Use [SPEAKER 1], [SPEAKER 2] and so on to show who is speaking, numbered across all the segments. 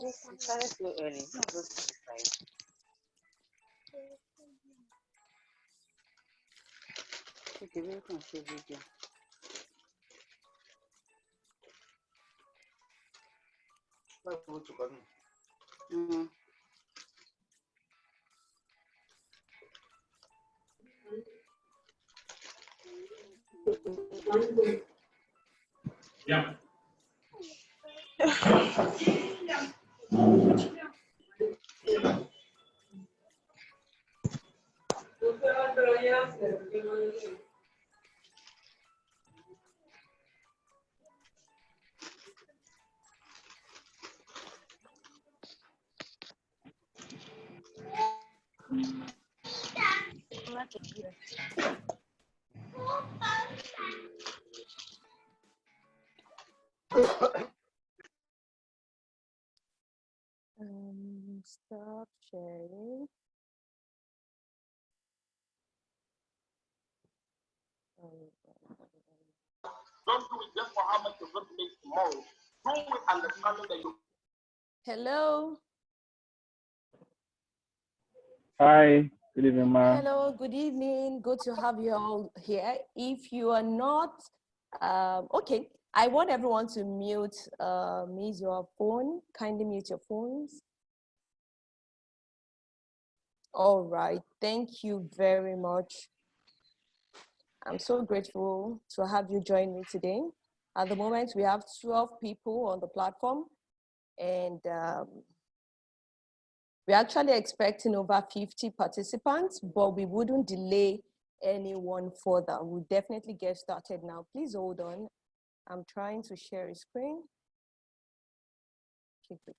[SPEAKER 1] This started so early. No, go to the side. Okay, we can see video. Mm-hmm.
[SPEAKER 2] Yeah.
[SPEAKER 3] Stop sharing.
[SPEAKER 4] Don't do it just for how much you're going to make tomorrow. Do it understanding that you.
[SPEAKER 3] Hello.
[SPEAKER 5] Hi, good evening, ma.
[SPEAKER 3] Hello, good evening. Good to have you all here. If you are not, okay, I want everyone to mute your phone. Kindly mute your phones. All right, thank you very much. I'm so grateful to have you join me today. At the moment, we have 12 people on the platform, and we're actually expecting over 50 participants, but we wouldn't delay anyone further. We'll definitely get started now. Please hold on. I'm trying to share a screen. Keep it.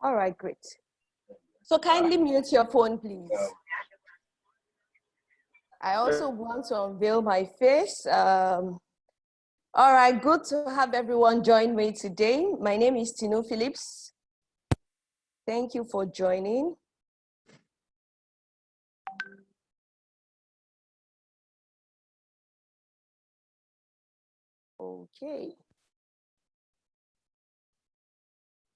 [SPEAKER 3] All right, great. So kindly mute your phone, please. I also want to unveil my face. All right, good to have everyone join me today. My name is Tinu Phillips. Thank you for joining. Okay.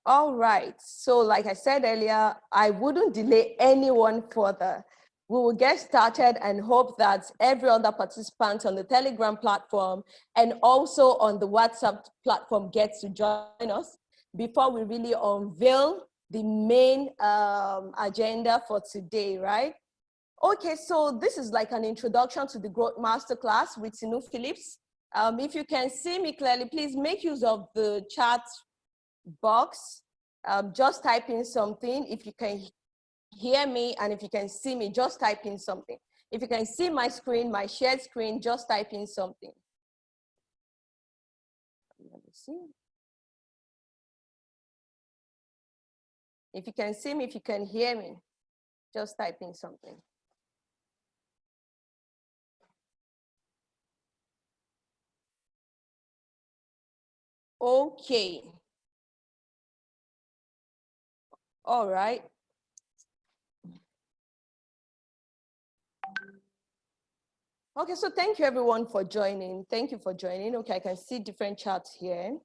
[SPEAKER 3] All right, so like I said earlier, I wouldn't delay anyone further. We will get started and hope that every other participant on the Telegram platform and also on the WhatsApp platform gets to join us before we really unveil the main agenda for today, right? Okay, so this is like an introduction to the Growth Masterclass with Tinu Phillips. If you can see me clearly, please make use of the chat box. Just type in something. If you can hear me and if you can see me, just type in something. If you can see my screen, my shared screen, just type in something. Let me see. If you can see me, if you can hear me, just type in something. Okay. All right. Okay, so thank you everyone for joining. Thank you for joining. Okay, I can see different charts here.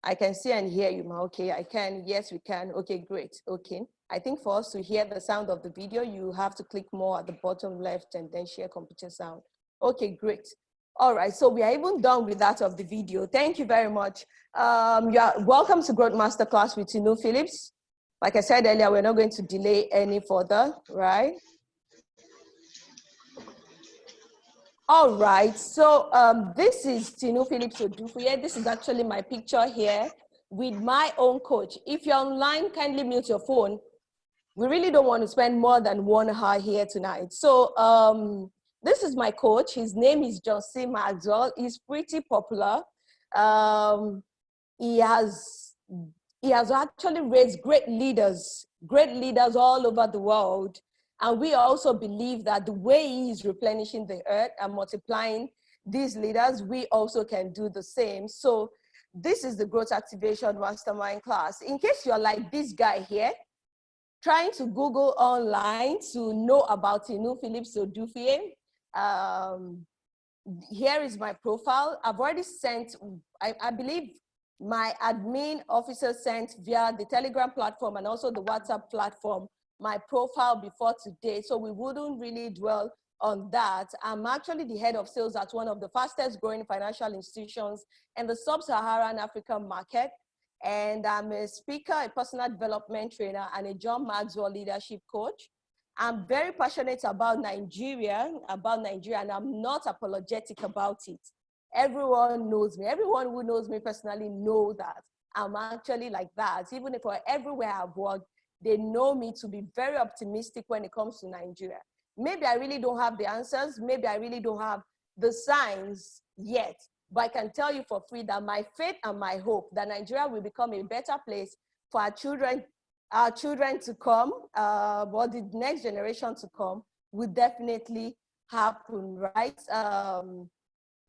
[SPEAKER 3] I can see and hear you, Ma. Okay, I can. Yes, we can. Okay, great. Okay. I think for us to hear the sound of the video, you have to click more at the bottom left and then share computer sound. Okay, great. All right, so we are even done with that of the video. Thank you very much. You are welcome to Growth Masterclass with Tinu Phillips. Like I said earlier, we're not going to delay any further, right? All right, so this is Tinu Phillips Odufuye. This is actually my picture here with my own coach. If you're online, kindly mute your phone. We really don't want to spend more than 1 hour here tonight. So this is my coach. His name is John C. Maxwell. He's pretty popular. He has actually raised great leaders all over the world. And we also believe that the way he is replenishing the earth and multiplying these leaders, we also can do the same. So this is the Growth Activation Mastermind class. In case you're like this guy here, trying to Google online to know about Tinu Phillips Odufuye, here is my profile. I've already sent, I believe my admin officer sent via the Telegram platform and also the WhatsApp platform, my profile before today. So we wouldn't really dwell on that. I'm actually the head of sales at one of the fastest growing financial institutions in the sub-Saharan African market. And I'm a speaker, a personal development trainer, and a John Maxwell leadership coach. I'm very passionate about Nigeria, and I'm not apologetic about it. Everyone knows me. Everyone who knows me personally knows that I'm actually like that. Even if everywhere I've worked, they know me to be very optimistic when it comes to Nigeria. Maybe I really don't have the answers. Maybe I really don't have the signs yet. But I can tell you for free that my faith and my hope that Nigeria will become a better place for our children to come, or the next generation to come, will definitely happen, right?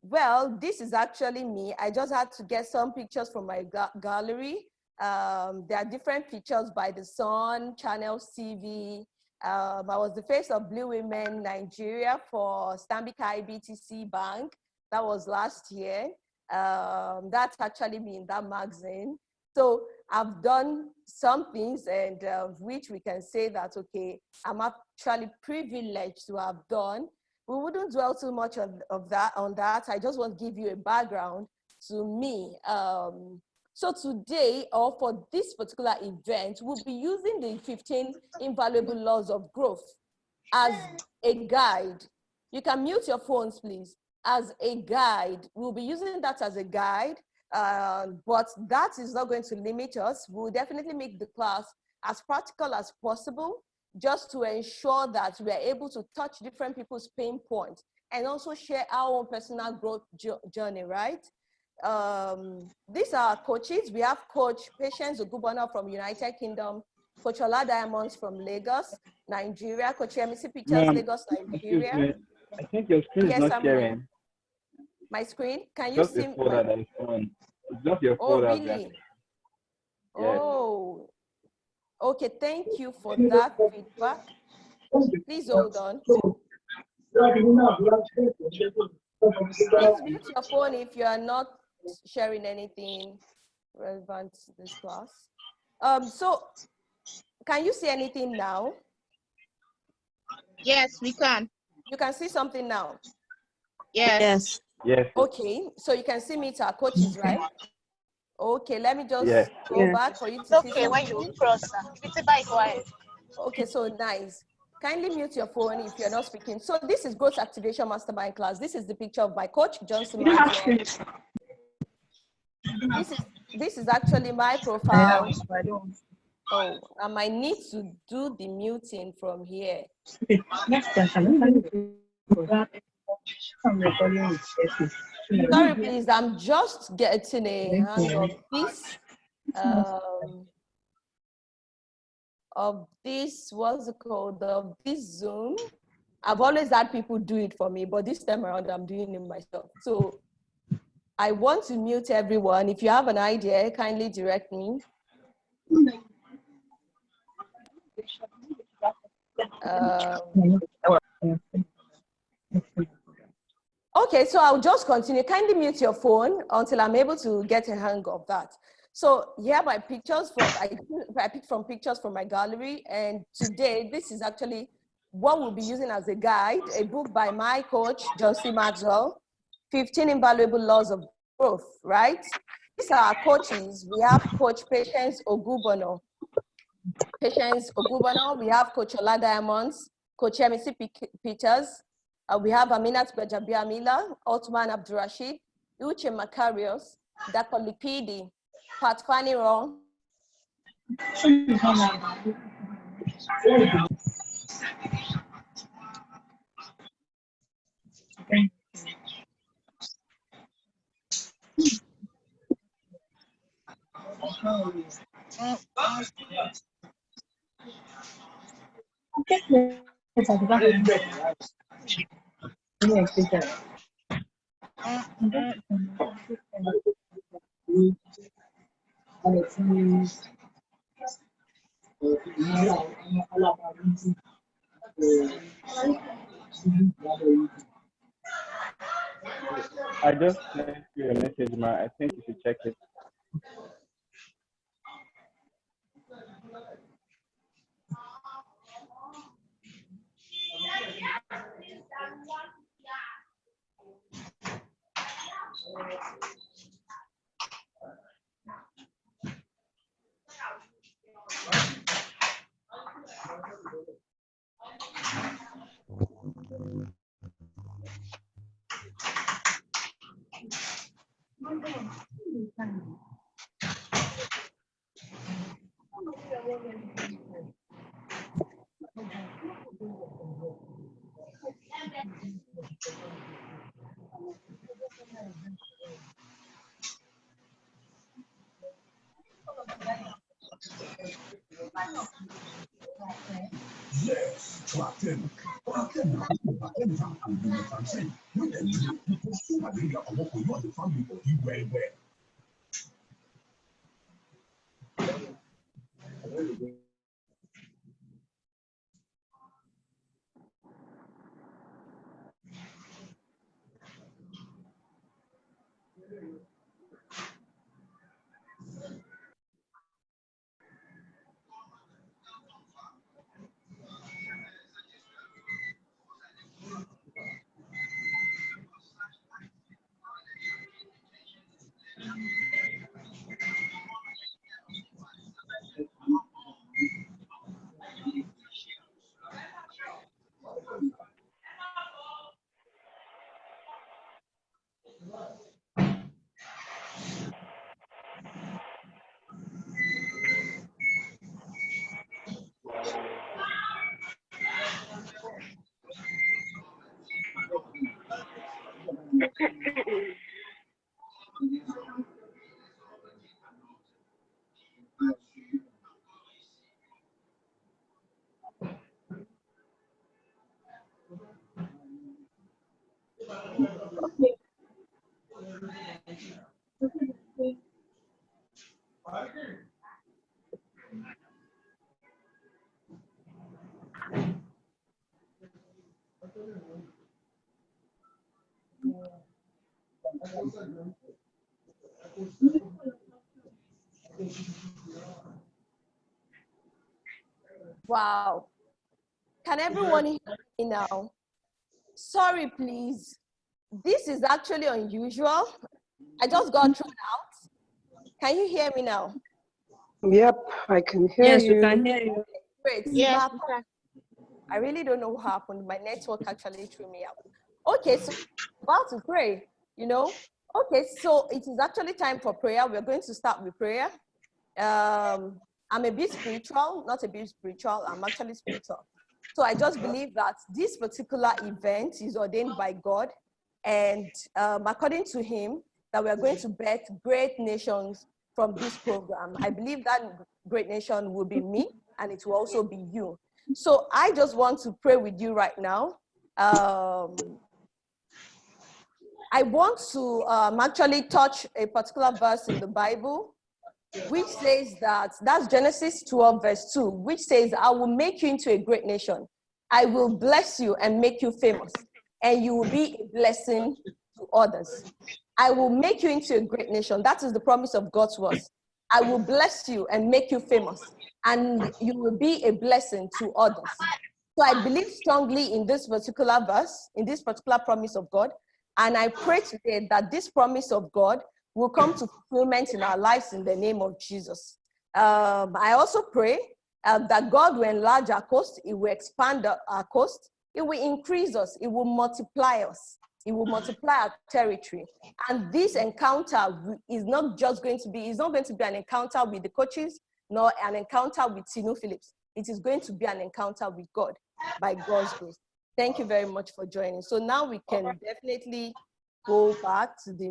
[SPEAKER 3] Well, this is actually me. I just had to get some pictures from my gallery. There are different pictures by The Sun, Channels TV. I was the face of Blue Women Nigeria for Stanbic IBTC Bank. That was last year. That's actually me in that magazine. So I've done some things and which we can say that, okay, I'm actually privileged to have done. We wouldn't dwell too much on that. I just want to give you a background to me. So today, or for this particular event, we'll be using the 15 invaluable laws of growth as a guide. You can mute your phones, please. As a guide, we'll be using that as a guide, but that is not going to limit us. We'll definitely make the class as practical as possible, just to ensure that we are able to touch different people's pain points and also share our own personal growth journey, right? These are our coaches. We have Coach Patience Ogubona from United Kingdom, Coach Ola Diamonds from Lagos, Nigeria, Coach Emisi Pictures, Lagos, Nigeria.
[SPEAKER 5] I think your screen is not sharing.
[SPEAKER 3] My screen? Can you
[SPEAKER 5] just
[SPEAKER 3] see
[SPEAKER 5] the folder that is on? It's just your
[SPEAKER 3] Oh,
[SPEAKER 5] folder.
[SPEAKER 3] really?
[SPEAKER 5] Yes.
[SPEAKER 3] Oh, okay. Thank you for that feedback. Please hold on. Please mute your phone if you are not sharing anything relevant to this class. So can you see anything now?
[SPEAKER 2] Yes, we can.
[SPEAKER 3] You can see something now?
[SPEAKER 2] Yes.
[SPEAKER 5] Yes.
[SPEAKER 3] Okay, so you can see me to our coaches, right? Okay, let me just go back for you to see something.
[SPEAKER 2] When you cross, it's a bike wide.
[SPEAKER 3] Okay, so nice. Kindly mute your phone if you're not speaking. So this is Growth Activation Mastermind class. This is the picture of my coach, Johnson. This is actually my profile. Oh, I might need to do the muting from here. Sorry, please. I'm just getting a hang of this, what's it called, of this Zoom. I've always had people do it for me, but this time around I'm doing it myself. So I want to mute everyone. If you have an idea, kindly direct me. Okay, so I'll just continue. Kindly mute your phone until I'm able to get a hang of that. So here are my pictures I picked from pictures from my gallery. And today, this is actually what we'll be using as a guide, a book by my coach, John C. Maxwell, 15 Invaluable Laws of Growth, right? These are our coaches. We have Coach Patience Ogubono. We have Coach Ola Diamonds, Coach Emisi Peters. We have Aminat Bajabiamila, Otman Abdurrashid, Uche Macarios, Dr. Lipidi, Pat Faniro.
[SPEAKER 5] I just sent you a message, ma. I think you should check it.
[SPEAKER 6] Yes, clocked in. Clocked in. I'm saying, you can do it. So my baby, I work with you on the family, but you very well.
[SPEAKER 3] Wow. Can everyone hear me now? Sorry, please. This is actually unusual. I just got thrown out. Can you hear me now?
[SPEAKER 7] Yep, I can hear you.
[SPEAKER 2] Yes, we can hear you.
[SPEAKER 3] Great.
[SPEAKER 2] Yes,
[SPEAKER 3] I really don't know what happened. My network actually threw me out. Okay, so about to pray, you know. Okay, so it is actually time for prayer. We're going to start with prayer. I'm a bit spiritual, not a bit spiritual. I'm actually spiritual. So I just believe that this particular event is ordained by God. And according to him, that we're going to birth great nations from this program. I believe that great nation will be me, and it will also be you. So I just want to pray with you right now. I want to actually touch a particular verse in the Bible, which says that's Genesis 12, verse 2, which says, I will make you into a great nation. I will bless you and make you famous, and you will be a blessing to others. I will make you into a great nation. That is the promise of God to us. I will bless you and make you famous, and you will be a blessing to others. So I believe strongly in this particular verse, in this particular promise of God. And I pray today that this promise of God will come to fulfillment in our lives in the name of Jesus. I also pray that God will enlarge our coast. It will expand our coast. It will increase us. It will multiply us. It will multiply our territory. And this encounter is not just going to be, it's not going to be an encounter with the coaches, nor an encounter with Tinu Phillips. It is going to be an encounter with God by God's grace. Thank you very much for joining. So now we can definitely go back to the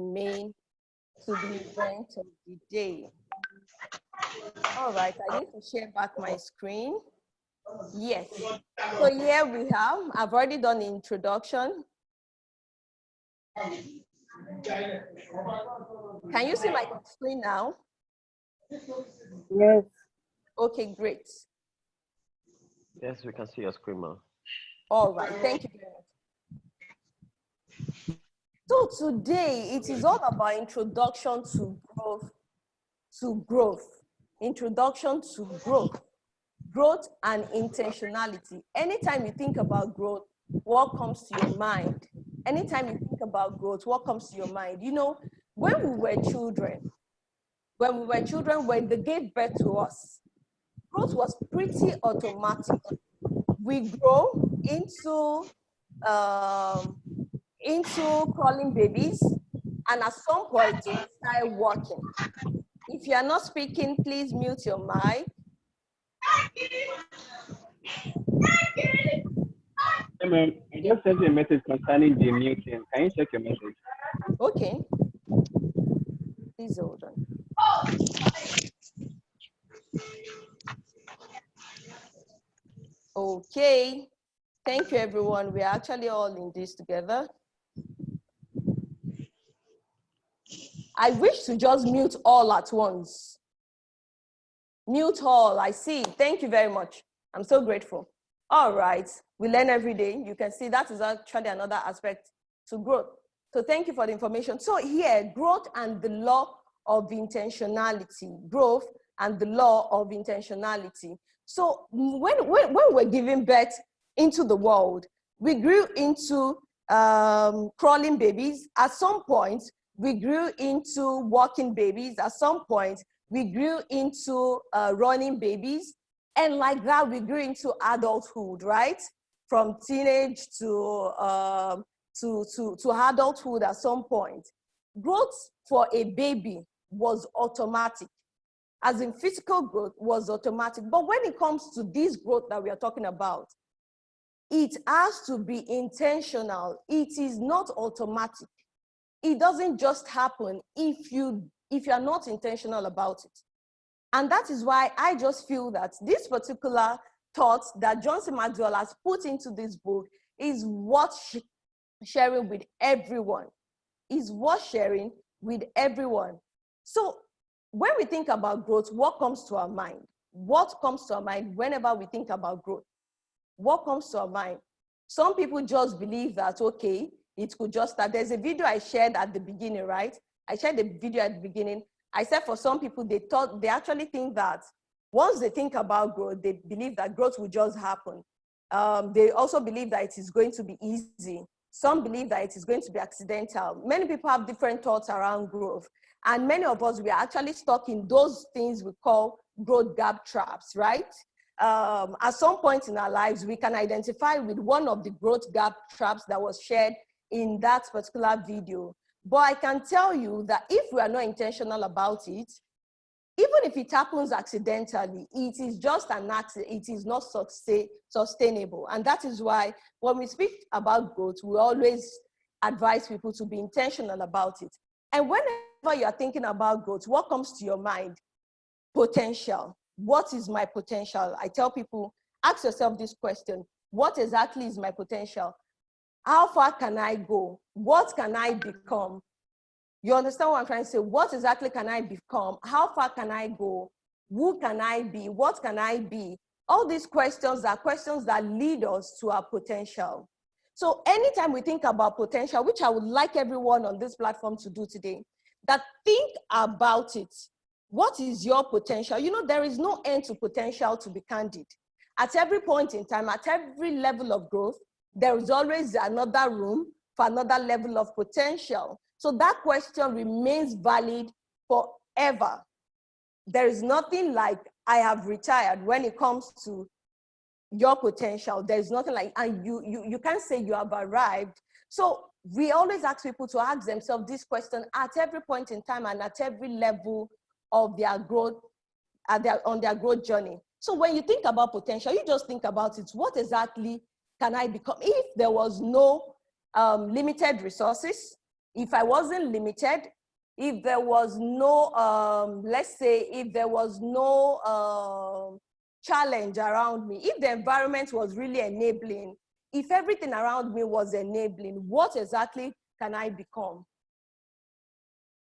[SPEAKER 3] event of the day. All right, I need to share back my screen. Yes. So here we have, I've already done the introduction. Can you see my screen now?
[SPEAKER 7] Yes.
[SPEAKER 3] Okay, great.
[SPEAKER 8] Yes, we can see your screen, ma'am. All
[SPEAKER 3] right, thank you very much. So today, it is all about introduction to growth, introduction to growth and intentionality. Anytime you think about growth, what comes to your mind? Anytime you think about growth, what comes to your mind? You know, when we were children, when they gave birth to us, growth was pretty automatic. We grow into crawling babies, and at some point we start walking. If you are not speaking, please mute your mic.
[SPEAKER 5] Hey, ma'am, I just sent you a message concerning the muting. Can you check your message?
[SPEAKER 3] Okay. Please hold on. Okay. Thank you, everyone. We are actually all in this together. I wish to just mute all at once. Mute all, I see. Thank you very much. I'm so grateful. All right, we learn every day. You can see that is actually another aspect to growth. So thank you for the information. So here, growth and the law of intentionality. Growth and the law of intentionality. So when we're giving birth into the world, we grew into crawling babies. At some point, we grew into walking babies. At some point, we grew into running babies. And like that, we grew into adulthood, right? From teenage to adulthood at some point. Growth for a baby was automatic. As in physical growth was automatic. But when it comes to this growth that we are talking about, it has to be intentional. It is not automatic. It doesn't just happen if you are not intentional about it. And that is why I just feel that this particular thought that Johnson Maxwell has put into this book is worth sharing with everyone. Is worth sharing with everyone. So when we think about growth, what comes to our mind? What comes to our mind whenever we think about growth? What comes to our mind? Some people just believe that, okay, it could just start. There's a video I shared at the beginning, right? I shared the video at the beginning. I said for some people, they actually think that once they think about growth, they believe that growth will just happen. They also believe that it is going to be easy. Some believe that it is going to be accidental. Many people have different thoughts around growth. And many of us, we are actually stuck in those things we call growth gap traps, right? At some point in our lives, we can identify with one of the growth gap traps that was shared in that particular video. But I can tell you that if we are not intentional about it, even if it happens accidentally, it is just an accident. It is not sustainable. And that is why when we speak about growth, we always advise people to be intentional about it. And whenever you are thinking about growth, what comes to your mind? Potential. What is my potential? I tell people, ask yourself this question. What exactly is my potential? How far can I go? What can I become? You understand what I'm trying to say? What exactly can I become? How far can I go? Who can I be? What can I be? All these questions are questions that lead us to our potential. So anytime we think about potential, which I would like everyone on this platform to do today, that think about it. What is your potential? You know, there is no end to potential, to be candid. At every point in time, at every level of growth, there is always another room for another level of potential. So that question remains valid forever. There is nothing like I have retired when it comes to your potential. There is nothing like, and you can't say you have arrived. So we always ask people to ask themselves this question at every point in time and at every level of their growth, on their growth journey. So when you think about potential, you just think about it. What exactly can I become? If there was no limited resources, if I wasn't limited, if there was no, let's say, if there was no challenge around me, if the environment was really enabling, if everything around me was enabling, what exactly can I become?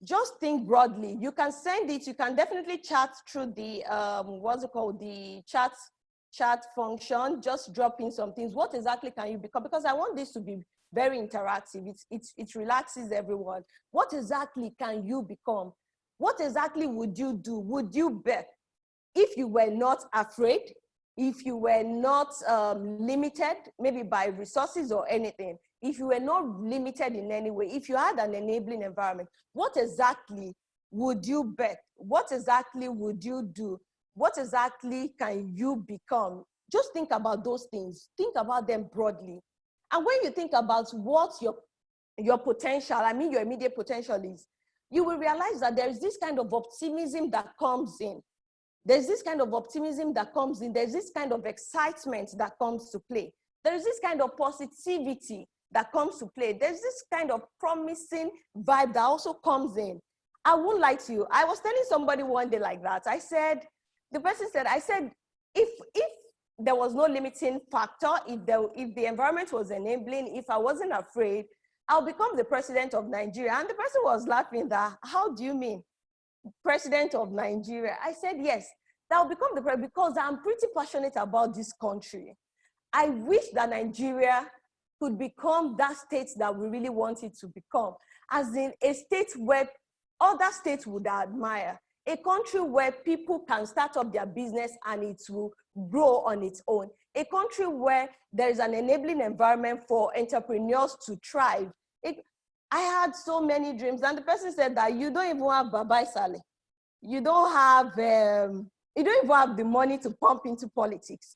[SPEAKER 3] Just think broadly. You can send it, you can definitely chat through the, what's it called, the chat function, just drop in some things. What exactly can you become? Because I want this to be very interactive. It relaxes everyone. What exactly can you become? What exactly would you do? Would you bet? If you were not afraid, if you were not limited, maybe by resources or anything, if you were not limited in any way, if you had an enabling environment, what exactly would you bet? What exactly would you do? What exactly can you become? Just think about those things. Think about them broadly. And when you think about what your potential, I mean your immediate potential is, you will realize that there is this kind of optimism that comes in. There's this kind of optimism that comes in. There's this kind of excitement that comes to play. There's this kind of positivity that comes to play. There's this kind of promising vibe that also comes in. I won't lie to you. I was telling somebody one day like that. I said, the person said, I said, if there was no limiting factor, if the environment was enabling, if I wasn't afraid, I'll become the president of Nigeria. And the person was laughing that, how do you mean? President of Nigeria? I said, yes, that will become the president because I'm pretty passionate about this country. I wish that Nigeria could become that state that we really want it to become, as in a state where other states would admire, a country where people can start up their business and it will grow on its own, a country where there is an enabling environment for entrepreneurs to thrive. I had so many dreams, and the person said that you don't even have Baba Saleh. You don't even have the money to pump into politics.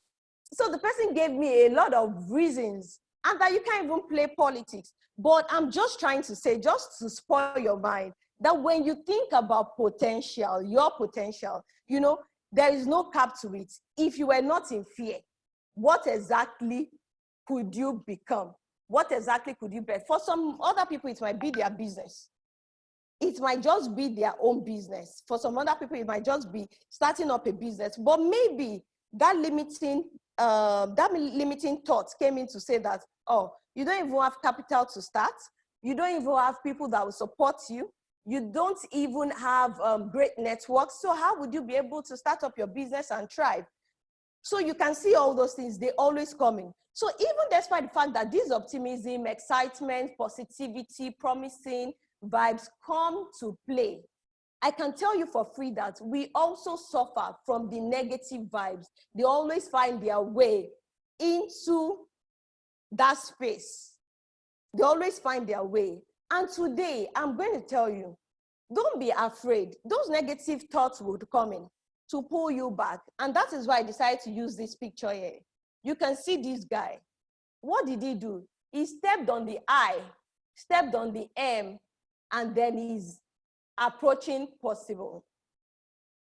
[SPEAKER 3] So the person gave me a lot of reasons, and that you can't even play politics. But I'm just trying to say, just to spoil your mind, that when you think about potential, your potential, you know, there is no cap to it. If you were not in fear, what exactly could you become? What exactly could you be? For some other people, it might be their business. It might just be their own business. For some other people, it might just be starting up a business. But maybe that limiting thought came in to say that, oh, you don't even have capital to start. You don't even have people that will support you. You don't even have great networks. So how would you be able to start up your business and thrive? So you can see all those things, they always come in. So even despite the fact that this optimism, excitement, positivity, promising vibes come to play, I can tell you for free that we also suffer from the negative vibes. They always find their way into that space. They always find their way. And today, I'm going to tell you, don't be afraid. Those negative thoughts would come in to pull you back. And that is why I decided to use this picture here. You can see this guy. What did he do? He stepped on the I, stepped on the M, and then he's approaching possible.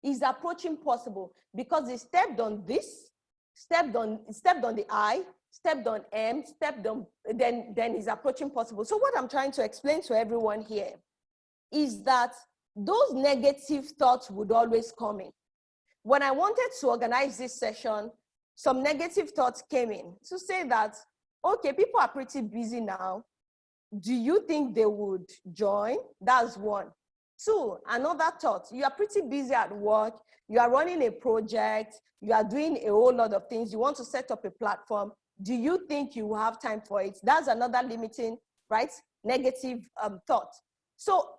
[SPEAKER 3] He's approaching possible because he stepped on this, stepped on the I, stepped on M, stepped on, then he's approaching possible. So what I'm trying to explain to everyone here is that those negative thoughts would always come in. When I wanted to organize this session, some negative thoughts came in to say that, okay, people are pretty busy now. Do you think they would join? That's one. Two, another thought, you are pretty busy at work, you are running a project, you are doing a whole lot of things, you want to set up a platform. Do you think you will have time for it? That's another limiting, right? Negative thought. So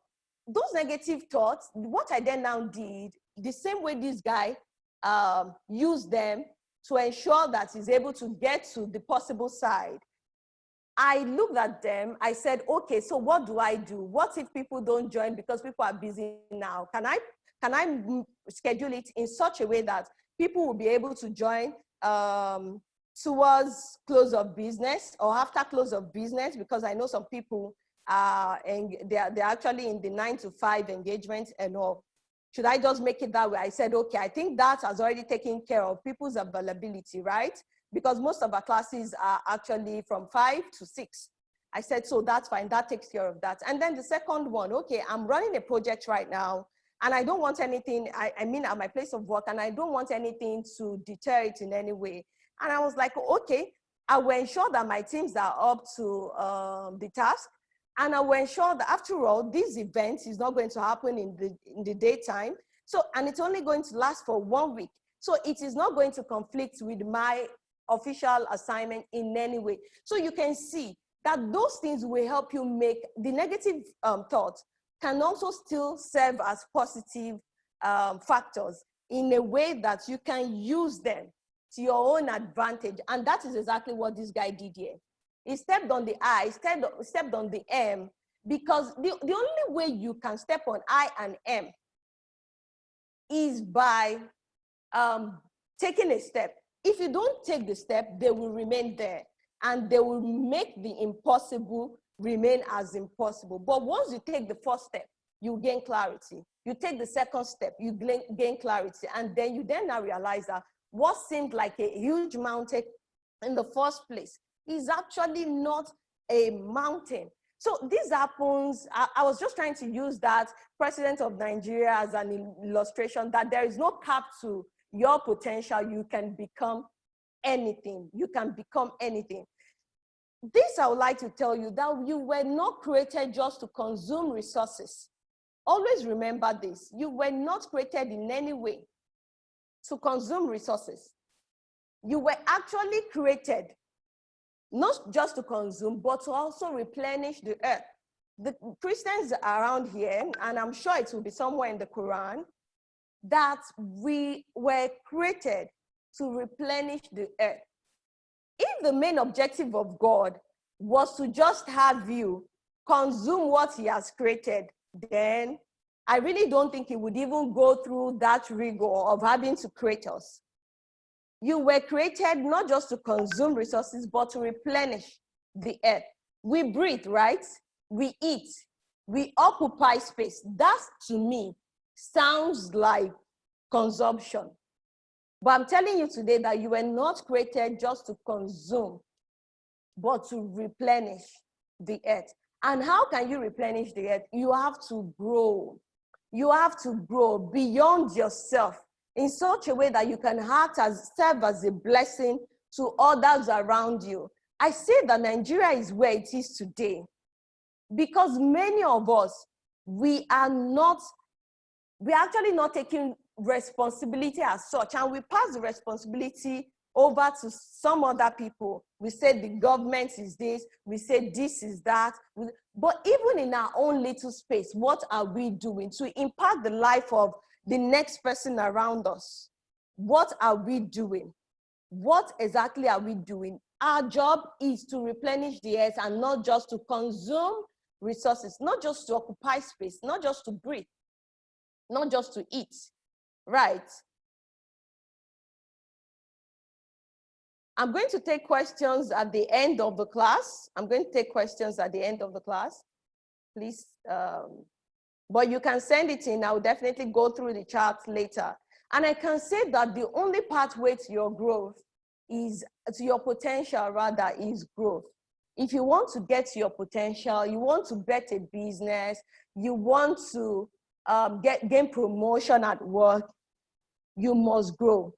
[SPEAKER 3] those negative thoughts, what I then now did the same way this guy used them to ensure that he's able to get to the possible side. I looked at them, I said, okay, so what do I do? What if people don't join because people are busy now? Can I schedule it in such a way that people will be able to join towards close of business or after close of business? Because I know some people and they're actually in the 9 to 5 engagement and all. Should I just make it that way? I said, okay, I think that has already taken care of people's availability, right? Because most of our classes are actually from 5 to 6. I said, so that's fine, that takes care of that. And then the second one, okay, I'm running a project right now, and I don't want anything, I mean at my place of work, and I don't want anything to deter it in any way. And I was like, okay, I will ensure that my teams are up to the task, and I will ensure that after all, this event is not going to happen in the daytime. So, and it's only going to last for 1 week. So it is not going to conflict with my official assignment in any way. So you can see that those things will help you make the negative thoughts can also still serve as positive factors in a way that you can use them to your own advantage. And that is exactly what this guy did here. He stepped on the I, stepped on the M, because the only way you can step on I and M is by taking a step. If you don't take the step, they will remain there, and they will make the impossible remain as impossible. But once you take the first step, you gain clarity. You take the second step, you gain clarity, and then you now realize that what seemed like a huge mountain in the first place is actually not a mountain. So this happens, I was just trying to use that president of Nigeria as an illustration that there is no cap to your potential. You can become anything. You can become anything. This I would like to tell you, that you were not created just to consume resources. Always remember this. You were not created in any way to consume resources. You were actually created not just to consume, but to also replenish the earth. The Christians around here, and I'm sure it will be somewhere in the Quran, that we were created to replenish the earth. If the main objective of God was to just have you consume what he has created, then I really don't think he would even go through that rigor of having to create us. You were created not just to consume resources, but to replenish the earth. We breathe, right? We eat. We occupy space. That, to me, sounds like consumption. But I'm telling you today that you were not created just to consume, but to replenish the earth. And how can you replenish the earth? You have to grow. You have to grow beyond yourself in such a way that you can serve as a blessing to others around you. I say that Nigeria is where it is today because many of us, we're actually not taking responsibility as such, and we pass the responsibility over to some other people. We say the government is this, we say this is that. But even in our own little space, what are we doing to impact the life of the next person around us? What are we doing? What exactly are we doing? Our job is to replenish the earth and not just to consume resources, not just to occupy space, not just to breathe, not just to eat, right? I'm going to take questions at the end of the class. I'm going to take questions at the end of the class, please. But you can send it in. I will definitely go through the charts later. And I can say that the only pathway to your growth is, to your potential rather, is growth. If you want to get to your potential, you want to bet a business, you want to gain promotion at work, you must grow.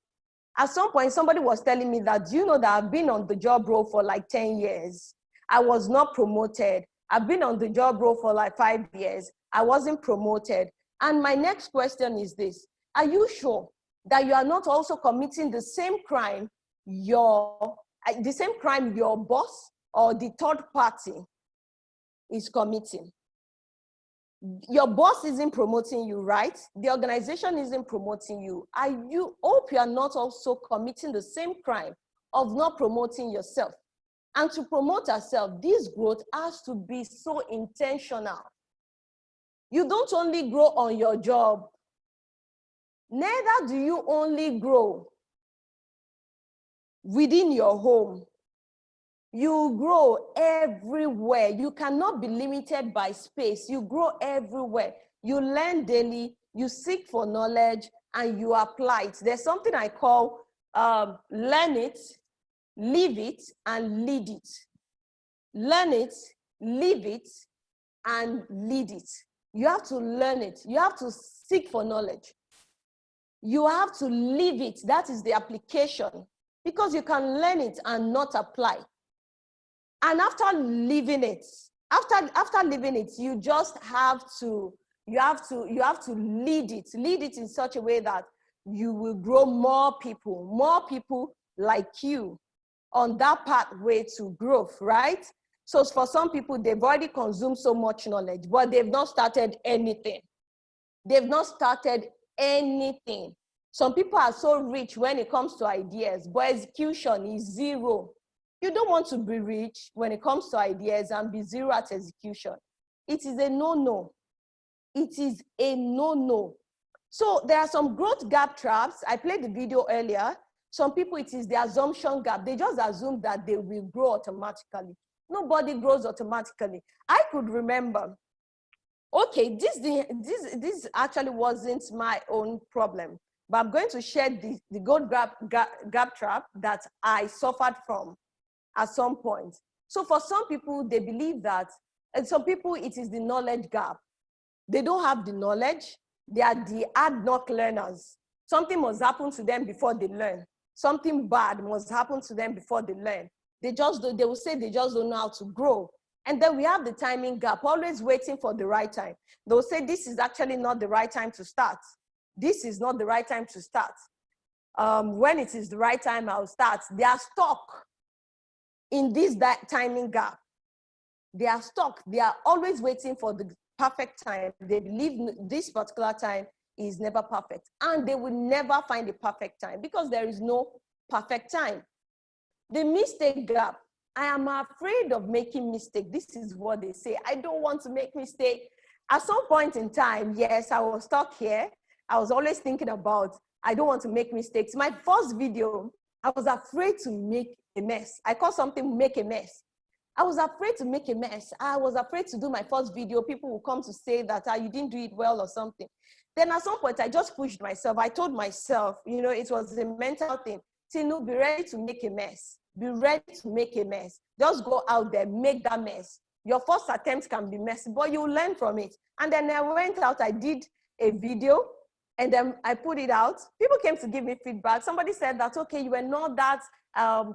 [SPEAKER 3] At some point, somebody was telling me that, do you know that I've been on the job role for like 10 years? I was not promoted. I've been on the job role for like 5 years. I wasn't promoted. And my next question is this: are you sure that you are not also committing the same crime your boss or the third party is committing? Your boss isn't promoting you, right? The organization isn't promoting you. Hope you are not also committing the same crime of not promoting yourself. And to promote yourself, this growth has to be so intentional. You don't only grow on your job. Neither do you only grow within your home. You grow everywhere. You cannot be limited by space. You grow everywhere. You learn daily, you seek for knowledge, and you apply it. There's something I call learn it, live it, and lead it. Learn it, live it, and lead it. You have to learn it. You have to seek for knowledge. You have to live it. That is the application. Because you can learn it and not apply. And after living it, after living it, you just have to, you have to lead it in such a way that you will grow more people like you on that pathway to growth, right? So for some people, they've already consumed so much knowledge, but they've not started anything. They've not started anything. Some people are so rich when it comes to ideas, but execution is zero. You don't want to be rich when it comes to ideas and be zero at execution. It is a no-no. It is a no-no. So there are some growth gap traps. I played the video earlier. Some people, it is the assumption gap. They just assume that they will grow automatically. Nobody grows automatically. I could remember, okay, this actually wasn't my own problem, but I'm going to share the growth gap trap that I suffered from at some point. So for some people, they believe that, and some people, it is the knowledge gap. They don't have the knowledge. They are the ad hoc learners. Something must happen to them before they learn. Something bad must happen to them before they learn. They will say they just don't know how to grow. And then we have the timing gap, always waiting for the right time. They'll say this is actually not the right time to start. This is not the right time to start. When it is the right time, I'll start. They are stuck in this timing gap. They are stuck. They are always waiting for the perfect time. They believe this particular time is never perfect. And they will never find the perfect time because there is no perfect time. The mistake gap. I am afraid of making mistake. This is what they say. I don't want to make mistake. At some point in time, yes, I was stuck here. I was always thinking about, I don't want to make mistakes. My first video, I was afraid to make a mess. I call something make a mess. I was afraid to make a mess. I was afraid to do my first video. People will come to say that you didn't do it well or something. Then at some point, I just pushed myself. I told myself, it was a mental thing. Tinu, be ready to make a mess. Be ready to make a mess. Just go out there, make that mess. Your first attempt can be messy, but you learn from it. And then I went out, I did a video, and then I put it out. People came to give me feedback. Somebody said that, okay, you were not that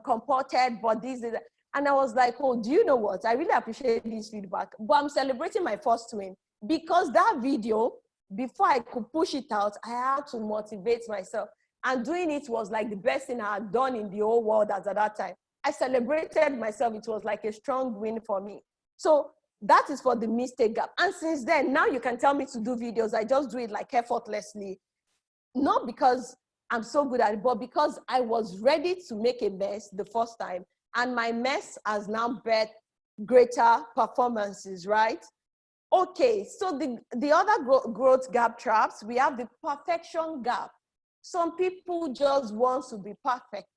[SPEAKER 3] comported, but this is, and I was like, oh, do you know what? I really appreciate this feedback, but I'm celebrating my first win because that video, before I could push it out, I had to motivate myself. And doing it was like the best thing I had done in the whole world at that time. I celebrated myself. It was like a strong win for me. So that is for the mistake gap. And since then, now you can tell me to do videos. I just do it like effortlessly. Not because I'm so good at it, but because I was ready to make a mess the first time. And my mess has now bet greater performances, right? Okay, so the other growth gap traps, we have the perfection gap. Some people just want to be perfect.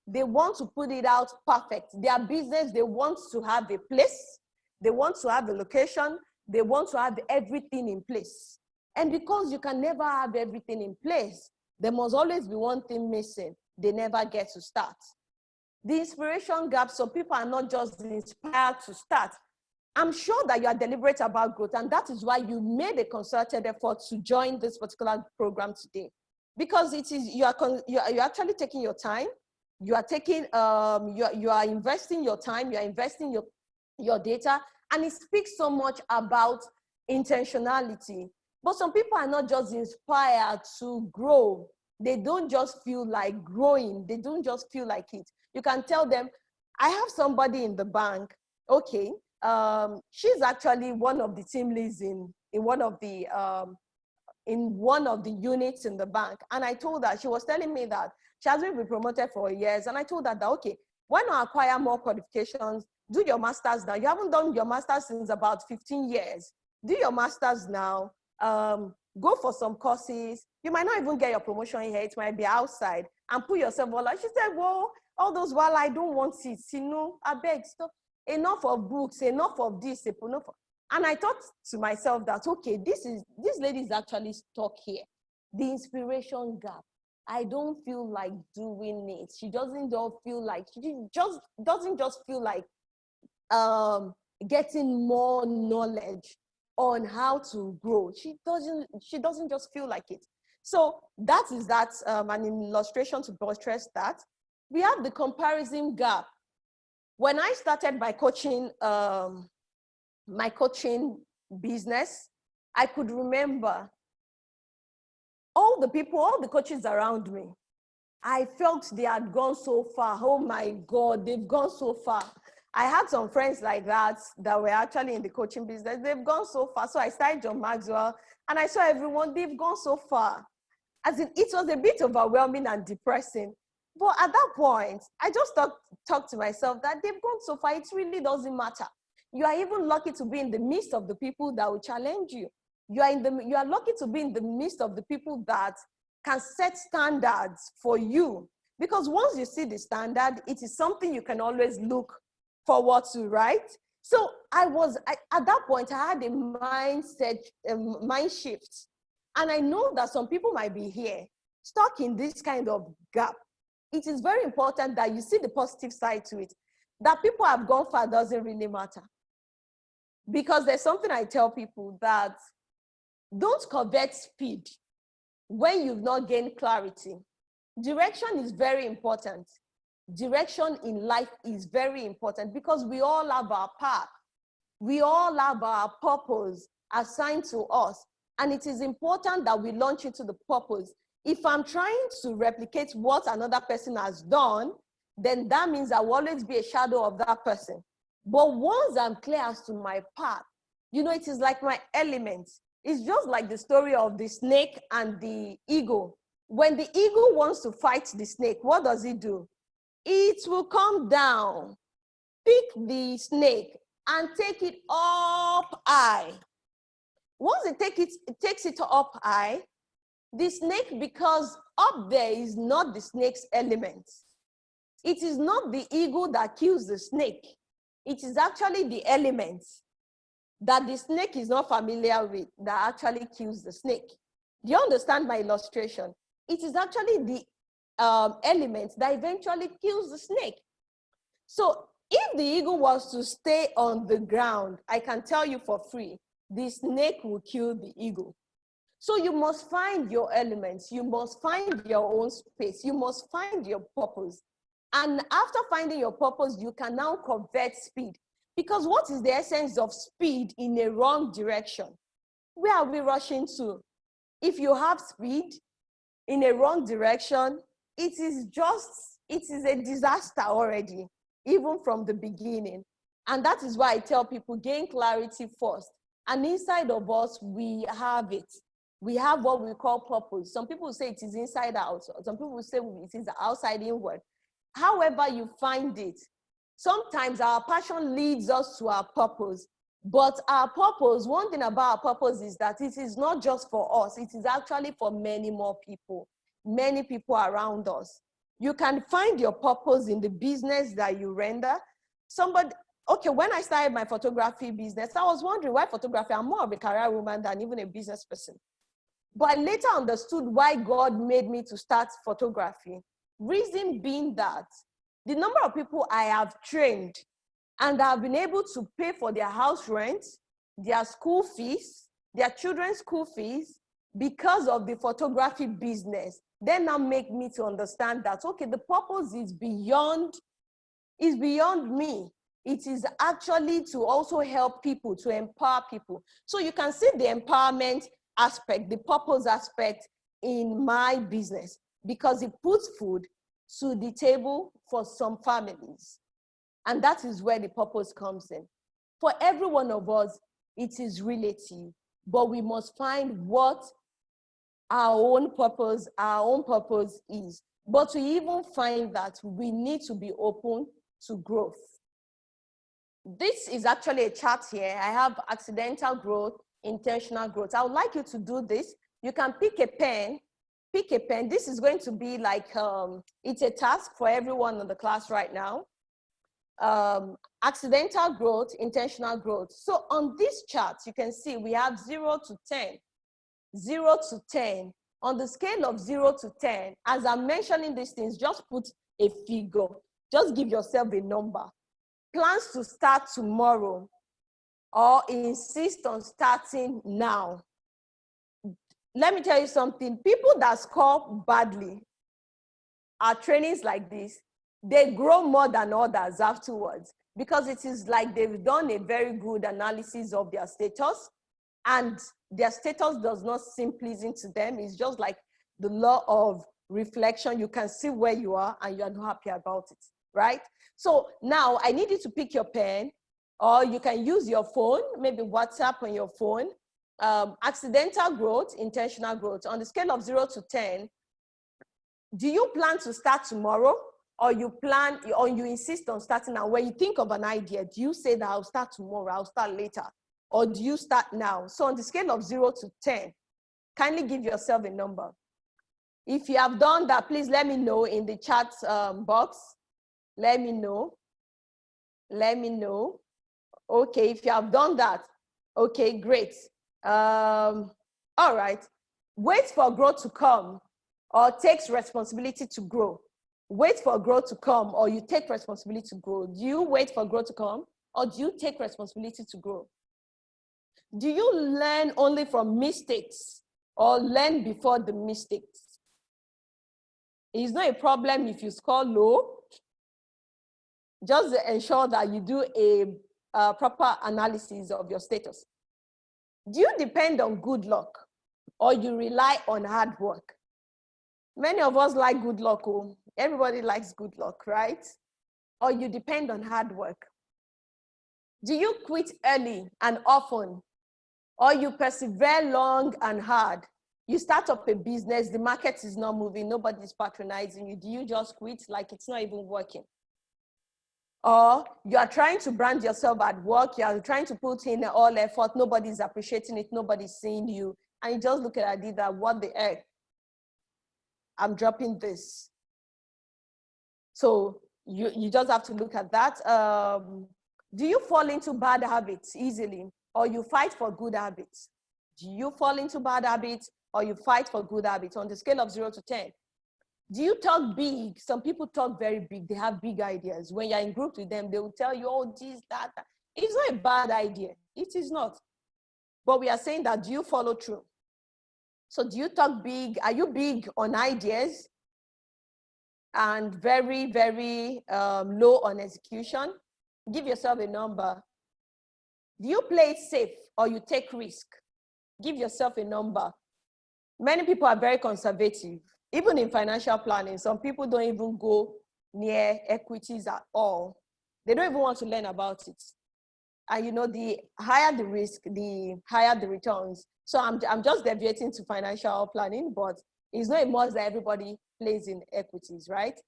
[SPEAKER 3] They want to put it out perfect. Their business, they want to have a place. They want to have a location. They want to have everything in place. And because you can never have everything in place, there must always be one thing missing. They never get to start. The inspiration gap, so people are not just inspired to start. I'm sure that you are deliberate about growth, and that is why you made a concerted effort to join this particular program today. Because it is, you're actually taking your time, you are taking, you are investing your time, you are investing your data, and it speaks so much about intentionality. But some people are not just inspired to grow. They don't just feel like growing. They don't just feel like it. You can tell them, I have somebody in the bank, okay, she's actually one of the team leads in in one of the units in the bank. And I told her, she was telling me that she hasn't been promoted for years. And I told her that, okay, why not acquire more qualifications? Do your master's now. You haven't done your master's since about 15 years. Do your master's now. Go for some courses. You might not even get your promotion here. It might be outside. And put yourself all out. She said, well, all those while I don't want it. I beg, stop. Enough of books, enough of this, enough of. And I thought to myself that, okay, this lady is actually stuck here. The inspiration gap. I don't feel like doing it. She doesn't feel like, doesn't just feel like getting more knowledge on how to grow. She doesn't just feel like it. So that is an illustration to buttress that. We have the comparison gap. When I started my coaching business, I could remember all the coaches around me. I felt they had gone so far. Oh my God, they've gone so far. I had some friends like that were actually in the coaching business. They've gone so far. So I started John Maxwell and I saw everyone, they've gone so far. As in, it was a bit overwhelming and depressing. But at that point, I just talked to myself that they've gone so far, it really doesn't matter. You are even lucky to be in the midst of the people that will challenge you. You are lucky to be in the midst of the people that can set standards for you. Because once you see the standard, it is something you can always look forward to, right? So at that point, I had a mind shift. And I know that some people might be here, stuck in this kind of gap. It is very important that you see the positive side to it. That people have gone far doesn't really matter. Because there's something I tell people that don't covet speed when you've not gained clarity. Direction is very important. Direction in life is very important because we all have our path. We all have our purpose assigned to us. And it is important that we launch into the purpose. If I'm trying to replicate what another person has done, then that means I will always be a shadow of that person. But once I'm clear as to my path, it is like my elements. It's just like the story of the snake and the eagle. When the eagle wants to fight the snake, what does it do? It will come down, pick the snake, and take it up high. Once it takes it up high, the snake, because up there is not the snake's element. It is not the eagle that kills the snake. It is actually the element that the snake is not familiar with that actually kills the snake. Do you understand my illustration? It is actually the element that eventually kills the snake. So if the eagle was to stay on the ground, I can tell you for free, the snake will kill the eagle. So you must find your elements. You must find your own space. You must find your purpose. And after finding your purpose, you can now convert speed. Because what is the essence of speed in a wrong direction? Where are we rushing to? If you have speed in a wrong direction, it is a disaster already, even from the beginning. And that is why I tell people, gain clarity first. And inside of us, we have it. We have what we call purpose. Some people say it is inside out. Some people say it is outside inward. However you find it, sometimes our passion leads us to our purpose. But our purpose, one thing about our purpose is that it is not just for us. It is actually for many more people, many people around us. You can find your purpose in the business that you render. When I started my photography business, I was wondering why photography. I'm more of a career woman than even a business person. But I later understood why God made me to start photography. Reason being that the number of people I have trained and have been able to pay for their house rent, their school fees, their children's school fees, because of the photography business, then now make me to understand that, okay, the purpose is beyond me. It is actually to also help people, to empower people. So you can see the empowerment aspect, the purpose aspect in my business, because it puts food to the table for some families. And that is where the purpose comes in. For every one of us, it is relative. but we must find what our own purpose is. But to even find that, we need to be open to growth. This is actually a chart here. I have accidental growth, intentional growth. I would like you to do this. You can pick a pen. Pick a pen. This is going to be like, it's a task for everyone in the class right now. Accidental growth, intentional growth. So on this chart, you can see we have 0 to 10. 0 to 10. On the scale of 0 to 10, as I'm mentioning these things, just put a figure. Just give yourself a number. Plans to start tomorrow, or insist on starting now. Let me tell you something. People that score badly at trainings like this, they grow more than others afterwards, because it is like they've done a very good analysis of their status, and their status does not seem pleasing to them. It's just like the law of reflection. You can see where you are and you are not happy about it, right? So now I need you to pick your pen, or you can use your phone, maybe WhatsApp on your phone. Accidental growth, intentional growth. On the scale of 0 to 10, do you plan to start tomorrow, or you insist on starting now? When you think of an idea, do you say that I'll start tomorrow, I'll start later, or do you start now? So on the scale of 0 to 10, kindly give yourself a number. If you have done that, please let me know in the chat box. Let me know. Let me know. Okay, if you have done that, okay, great. All right. Wait for growth to come, or takes responsibility to grow. Wait for growth to come, or you take responsibility to grow. Do you wait for growth to come, or do you take responsibility to grow? Do you learn only from mistakes, or learn before the mistakes? It's not a problem if you score low. Just ensure that you do a proper analysis of your status. Do you depend on good luck, or you rely on hard work? Many of us like good luck. Oh. Everybody likes good luck, right? Or you depend on hard work. Do you quit early and often, or you persevere long and hard? You start up a business, the market is not moving, nobody's patronizing you. Do you just quit like it's not even working? Or you are trying to brand yourself at work, you are trying to put in all effort, nobody's appreciating it, nobody's seeing you, and you just look at it that, what the heck? I'm dropping this. So you just have to look at that. Do you fall into bad habits easily, or you fight for good habits? Do you fall into bad habits, or you fight for good habits? On the scale of 0 to 10. Do you talk big? Some people talk very big. They have big ideas. When you're in group with them, they will tell you, oh, this, that. It's not a bad idea. It is not. But we are saying that, do you follow through? So do you talk big? Are you big on ideas and very, very low on execution? Give yourself a number. Do you play it safe, or you take risk? Give yourself a number. Many people are very conservative. Even in financial planning, some people don't even go near equities at all. They don't even want to learn about it. And you know, the higher the risk, the higher the returns. So I'm just deviating to financial planning, but it's not a must that everybody plays in equities, right?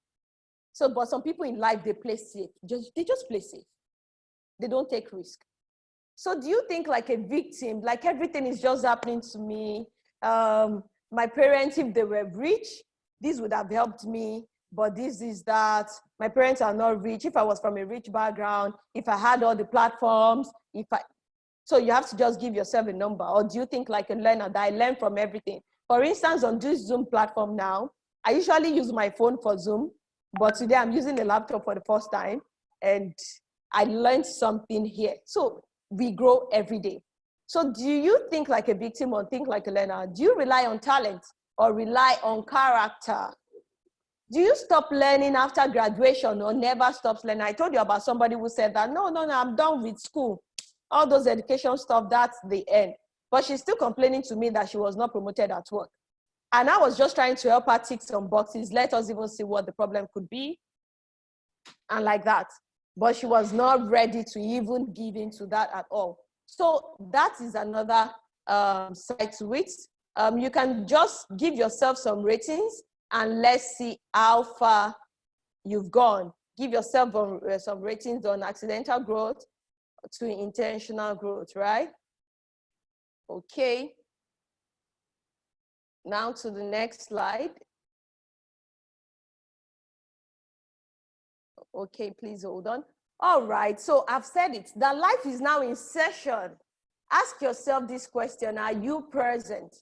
[SPEAKER 3] So, but some people in life, they play safe. They just play safe. They don't take risk. So do you think like a victim, like everything is just happening to me? My parents, if they were rich, this would have helped me, but this is that. My parents are not rich. If I was from a rich background, if I had all the platforms, so you have to just give yourself a number. Or do you think like a learner that I learn from everything? For instance, on this Zoom platform now, I usually use my phone for Zoom, but today I'm using a laptop for the first time, and I learned something here. So we grow every day. So do you think like a victim or think like a learner? Do you rely on talent or rely on character? Do you stop learning after graduation or never stops learning? I told you about somebody who said that, no, I'm done with school. All those education stuff, that's the end. But she's still complaining to me that she was not promoted at work. And I was just trying to help her tick some boxes. Let us even see what the problem could be. And like that. But she was not ready to even give into that at all. So that is another sites with. You can just give yourself some ratings and let's see how far you've gone. Give yourself some ratings on accidental growth to intentional growth, right? Okay. Now to the next slide. Okay, please hold on. All right, so I've said it, that life is now in session. Ask yourself this question: are you present?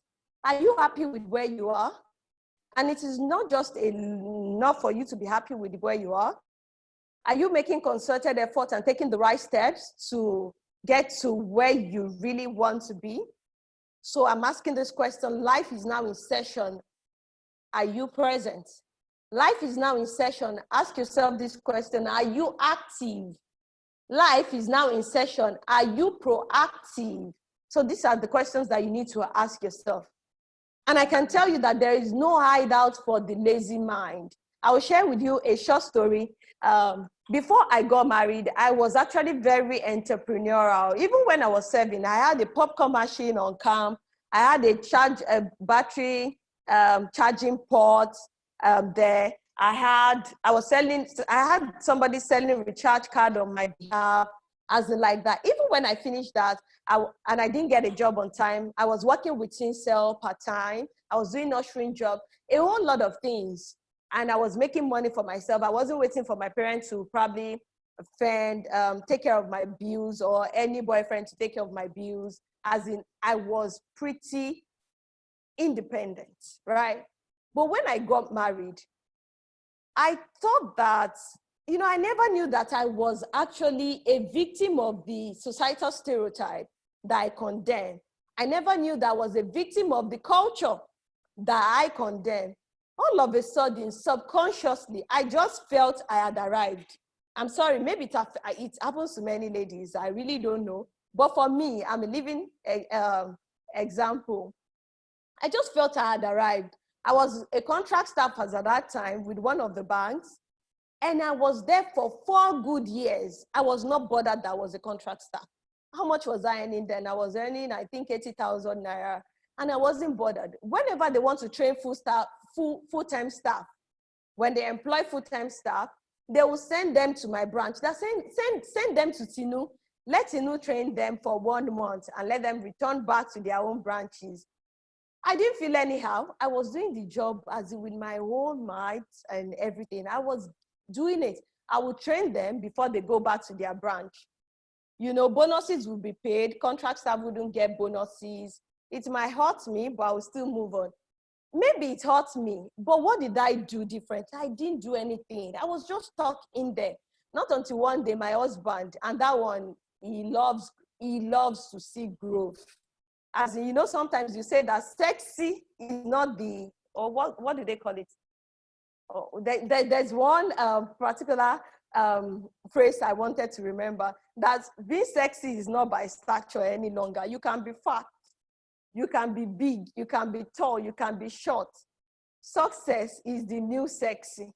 [SPEAKER 3] Are you happy with where you are? And it is not just enough for you to be happy with where you are. Are you making concerted effort and taking the right steps to get to where you really want to be? So I'm asking this question: life is now in session. Are you present? Life is now in session. Ask yourself this question: are you active? Life is now in session. Are you proactive? So these are the questions that you need to ask yourself. And I can tell you that there is no hideout for the lazy mind. I will share with you a short story. Before I got married, I was actually very entrepreneurial. Even when I was 7, I had a popcorn machine on camp. I had a battery charging port there. I had somebody selling recharge card on my behalf, as in like that. Even when I finished that, and I didn't get a job on time, I was working with Tincell part-time. I was doing ushering job, a whole lot of things. And I was making money for myself. I wasn't waiting for my parents to probably take care of my bills, or any boyfriend to take care of my bills. As in, I was pretty independent, right? But when I got married, I thought that, I never knew that I was actually a victim of the societal stereotype that I condemn. I never knew that I was a victim of the culture that I condemn. All of a sudden, subconsciously, I just felt I had arrived. I'm sorry, maybe it happens to many ladies. I really don't know. But for me, I'm a living example. I just felt I had arrived. I was a contract staff at that time with one of the banks, and I was there for 4 good years. I was not bothered that I was a contract staff. How much was I earning then? I was earning, I think, 80,000 naira, and I wasn't bothered. Whenever they want to train full-time staff, when they employ full-time staff, they will send them to my branch. They send them to Tinu. Let Tinu train them for 1 month and let them return back to their own branches. I didn't feel anyhow. I was doing the job as in with my whole might and everything. I was doing it. I would train them before they go back to their branch. Bonuses would be paid. Contract staff wouldn't get bonuses. It might hurt me, but I will still move on. Maybe it hurt me, but what did I do different? I didn't do anything. I was just stuck in there. Not until one day, my husband, and that one, he loves to see growth. As in, sometimes you say that sexy is not or what do they call it? Oh, there's one particular phrase I wanted to remember, that being sexy is not by stature any longer. You can be fat, you can be big, you can be tall, you can be short. Success is the new sexy.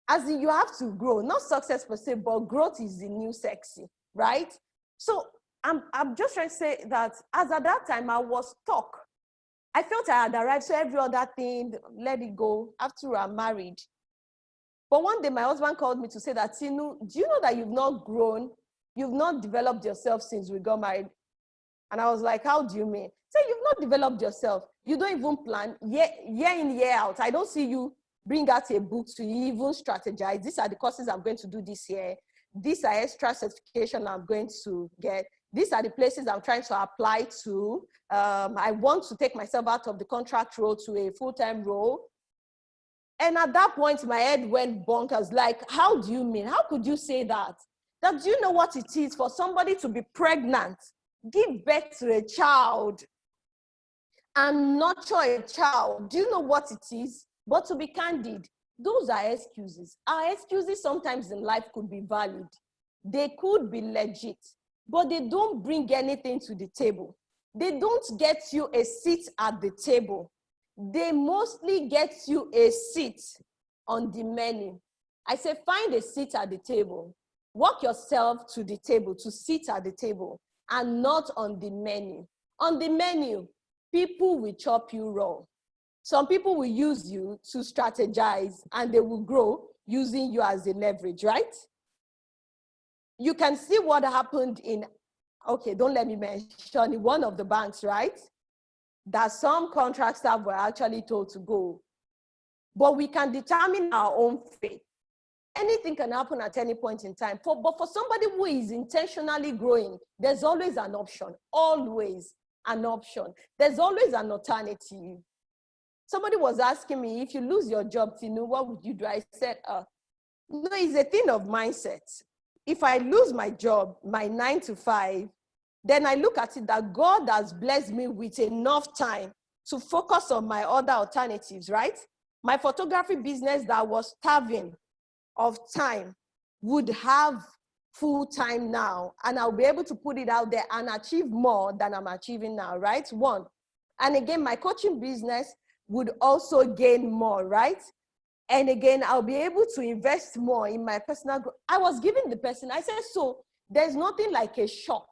[SPEAKER 3] As in, you have to grow, not success per se, but growth is the new sexy, right? So I'm just trying to say that as at that time, I was stuck. I felt I had arrived, so every other thing, let it go. After I'm married. But one day, my husband called me to say that, Tinu, do you know that you've not grown? You've not developed yourself since we got married. And I was like, how do you mean? Say, you've not developed yourself. You don't even plan year in, year out. I don't see you bring out a book to even strategize. These are the courses I'm going to do this year. These are extra certification I'm going to get. These are the places I'm trying to apply to. I want to take myself out of the contract role to a full-time role. And at that point, my head went bonkers. Like, how do you mean? How could you say that? That do you know what it is for somebody to be pregnant, give birth to a child, and nurture a child? Do you know what it is? But to be candid, those are excuses. Our excuses sometimes in life could be valid. They could be legit, but they don't bring anything to the table. They don't get you a seat at the table. They mostly get you a seat on the menu. I say, find a seat at the table. Walk yourself to the table, to sit at the table, and not on the menu. On the menu, people will chop you raw. Some people will use you to strategize and they will grow using you as a leverage, right? You can see what happened in, okay, don't let me mention in one of the banks, right? That some contract staff were actually told to go. But we can determine our own fate. Anything can happen at any point in time. But for somebody who is intentionally growing, there's always an option, always an option. There's always an alternative. Somebody was asking me, if you lose your job, Tinu, what would you do? I said, no, it's a thing of mindset. If I lose my job, my 9 to 5, then I look at it that God has blessed me with enough time to focus on my other alternatives, right? My photography business that was starving of time would have full time now, and I'll be able to put it out there and achieve more than I'm achieving now, right? One. And again, my coaching business would also gain more, right? And again, I'll be able to invest more in my personal growth. I was giving the person, I said, so there's nothing like a shock.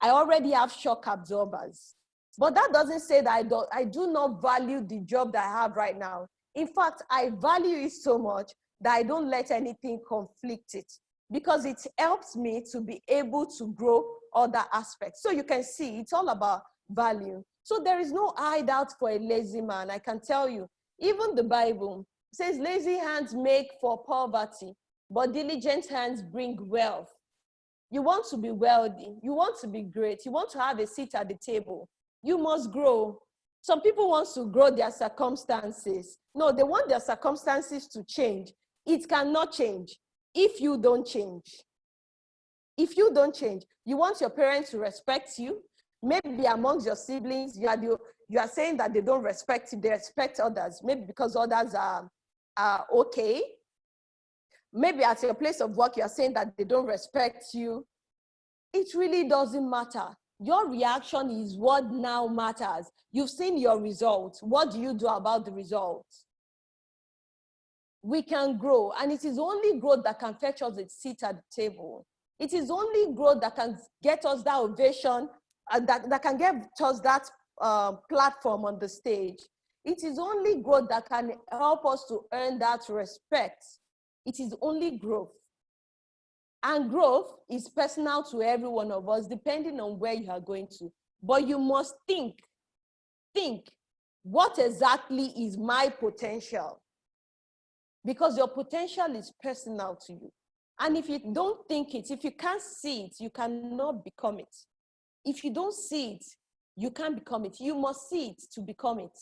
[SPEAKER 3] I already have shock absorbers. But that doesn't say that I do not value the job that I have right now. In fact, I value it so much that I don't let anything conflict it, because it helps me to be able to grow other aspects. So you can see it's all about value. So there is no hideout for a lazy man. I can tell you, even the Bible says lazy hands make for poverty, but diligent hands bring wealth. You want to be wealthy, you want to be great, you want to have a seat at the table, you must grow. Some people want to grow their circumstances. No, they want their circumstances to change. It cannot change if you don't change. If you don't change, you want your parents to respect you. Maybe amongst your siblings, you are saying that they don't respect you, they respect others, maybe because others are okay. Maybe at your place of work, you are saying that they don't respect you. It really doesn't matter. Your reaction is what now matters. You've seen your results. What do you do about the results? We can grow, and it is only growth that can fetch us a seat at the table. It is only growth that can get us that ovation, that can get us that platform on the stage. It is only growth that can help us to earn that respect. It is only growth. And growth is personal to every one of us, depending on where you are going to. But you must think, what exactly is my potential? Because your potential is personal to you. And if you don't think it, if you can't see it, you cannot become it. If you don't see it, you can't become it. You must see it to become it.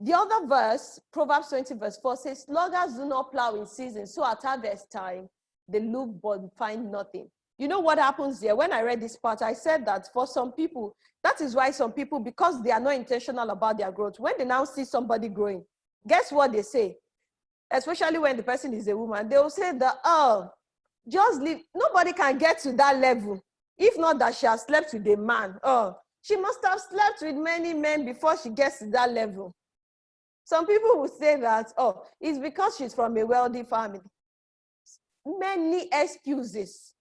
[SPEAKER 3] The other verse, Proverbs 20 verse 4 says, sluggers do not plow in season, so at harvest time, they look but find nothing. You know what happens there? When I read this part, I said that for some people, that is why some people, because they are not intentional about their growth, when they now see somebody growing, guess what they say? Especially when the person is a woman, they will say that, oh, just leave. Nobody can get to that level. If not that she has slept with a man, oh, she must have slept with many men before she gets to that level. Some people will say that, oh, it's because she's from a wealthy family. Many excuses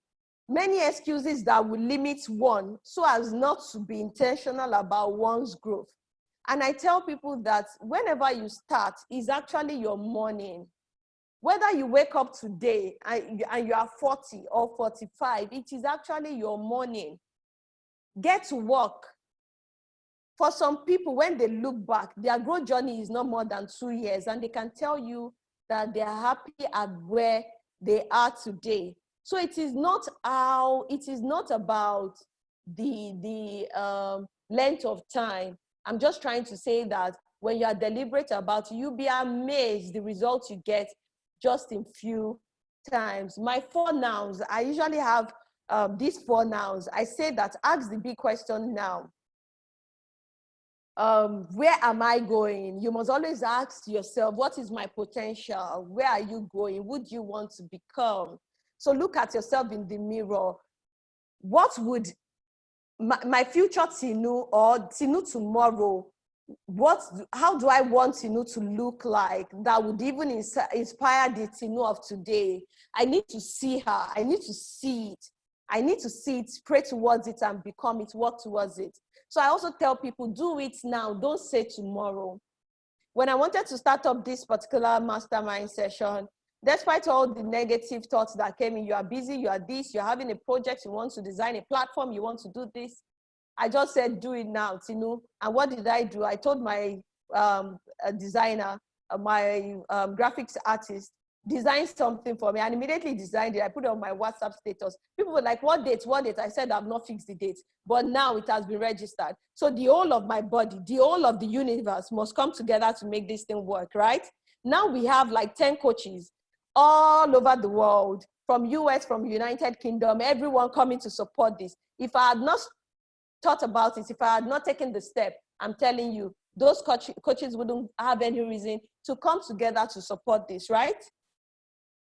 [SPEAKER 3] that will limit one so as not to be intentional about one's growth. And I tell people that whenever you start, is actually your morning. Whether you wake up today and you are 40 or 45, it is actually your morning. Get to work. For some people, when they look back, their growth journey is not more than 2 years, and they can tell you that they are happy at where they are today. So it is not about the length of time. I'm just trying to say that when you are deliberate about it, you'll be amazed the results you get just in few times. My 4 nouns, I usually have these 4 nouns. I say that, ask the big question now. Where am I going? You must always ask yourself, what is my potential? Where are you going? Who do you want to become? So look at yourself in the mirror. What would my future Tinu or Tinu tomorrow, how do I want Tinu to look like that would even inspire the Tinu of today? I need to see her. I need to see it. I need to see it, pray towards it, and become it, work towards it. So I also tell people, do it now, don't say tomorrow. When I wanted to start up this particular mastermind session, despite all the negative thoughts that came in, you are busy, you are this, you're having a project, you want to design a platform, you want to do this. I just said, do it now, Tinu. And what did I do? I told my designer, my graphics artist, design something for me, and immediately designed it. I put it on my WhatsApp status. People were like, what date, what date? I said, I've not fixed the date, but now it has been registered. So the whole of my body, the whole of the universe must come together to make this thing work, right? Now we have like 10 coaches all over the world, from US, from United Kingdom, everyone coming to support this. If I had not thought about it, if I had not taken the step, I'm telling you, those coaches wouldn't have any reason to come together to support this, right?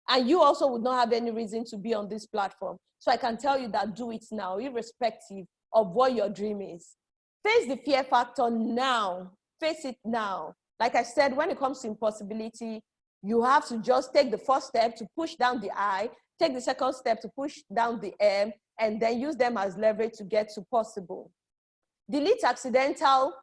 [SPEAKER 3] And you also would not have any reason to be on this platform. So I can tell you that do it now, irrespective of what your dream is. Face the fear factor now. Face it now. Like I said, when it comes to impossibility, you have to just take the first step to push down the I, take the second step to push down the M, and then use them as leverage to get to possible. Delete accidental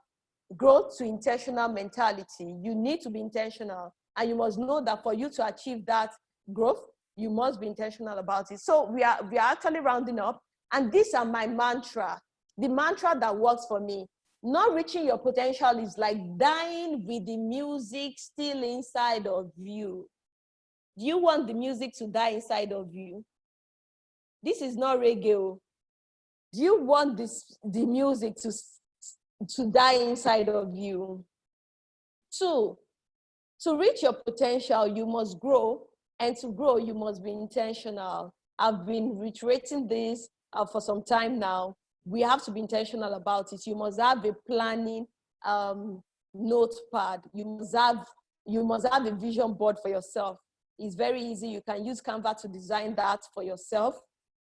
[SPEAKER 3] growth to intentional mentality. You need to be intentional, and you must know that for you to achieve that growth, you must be intentional about it. So we are actually rounding up, and these are my mantra, the mantra that works for me. Not reaching your potential is like dying with the music still inside of you. Do you want the music to die inside of you? This is not reggae. Do you want the music to die inside of you? 2, to reach your potential, you must grow. And to grow, you must be intentional. I've been reiterating this for some time now. We have to be intentional about it. You must have a planning notepad. You must have a vision board for yourself. It's very easy. You can use Canva to design that for yourself,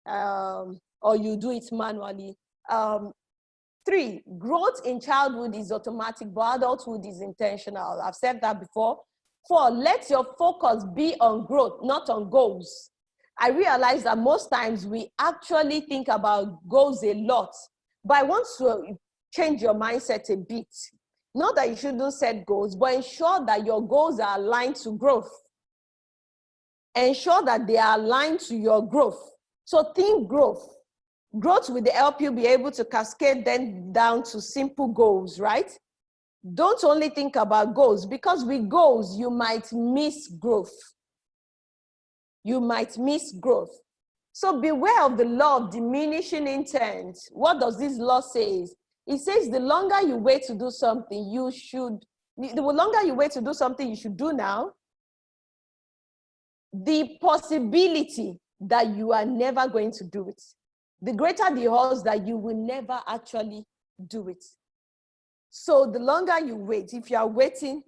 [SPEAKER 3] or you do it manually. 3, growth in childhood is automatic, but adulthood is intentional. I've said that before. 4, let your focus be on growth, not on goals. I realize that most times we actually think about goals a lot, but I want to change your mindset a bit. Not that you shouldn't set goals, but ensure that your goals are aligned to growth. Ensure that they are aligned to your growth. So think growth. Growth will help you be able to cascade them down to simple goals, right? Don't only think about goals, because with goals, you might miss growth. You might miss growth. So beware of the law of diminishing intent. What does this law say? It says the longer you wait to do something, the longer you wait to do something you should do now, the possibility that you are never going to do it, the greater the odds that you will never actually do it. So the longer you wait, if you are waiting,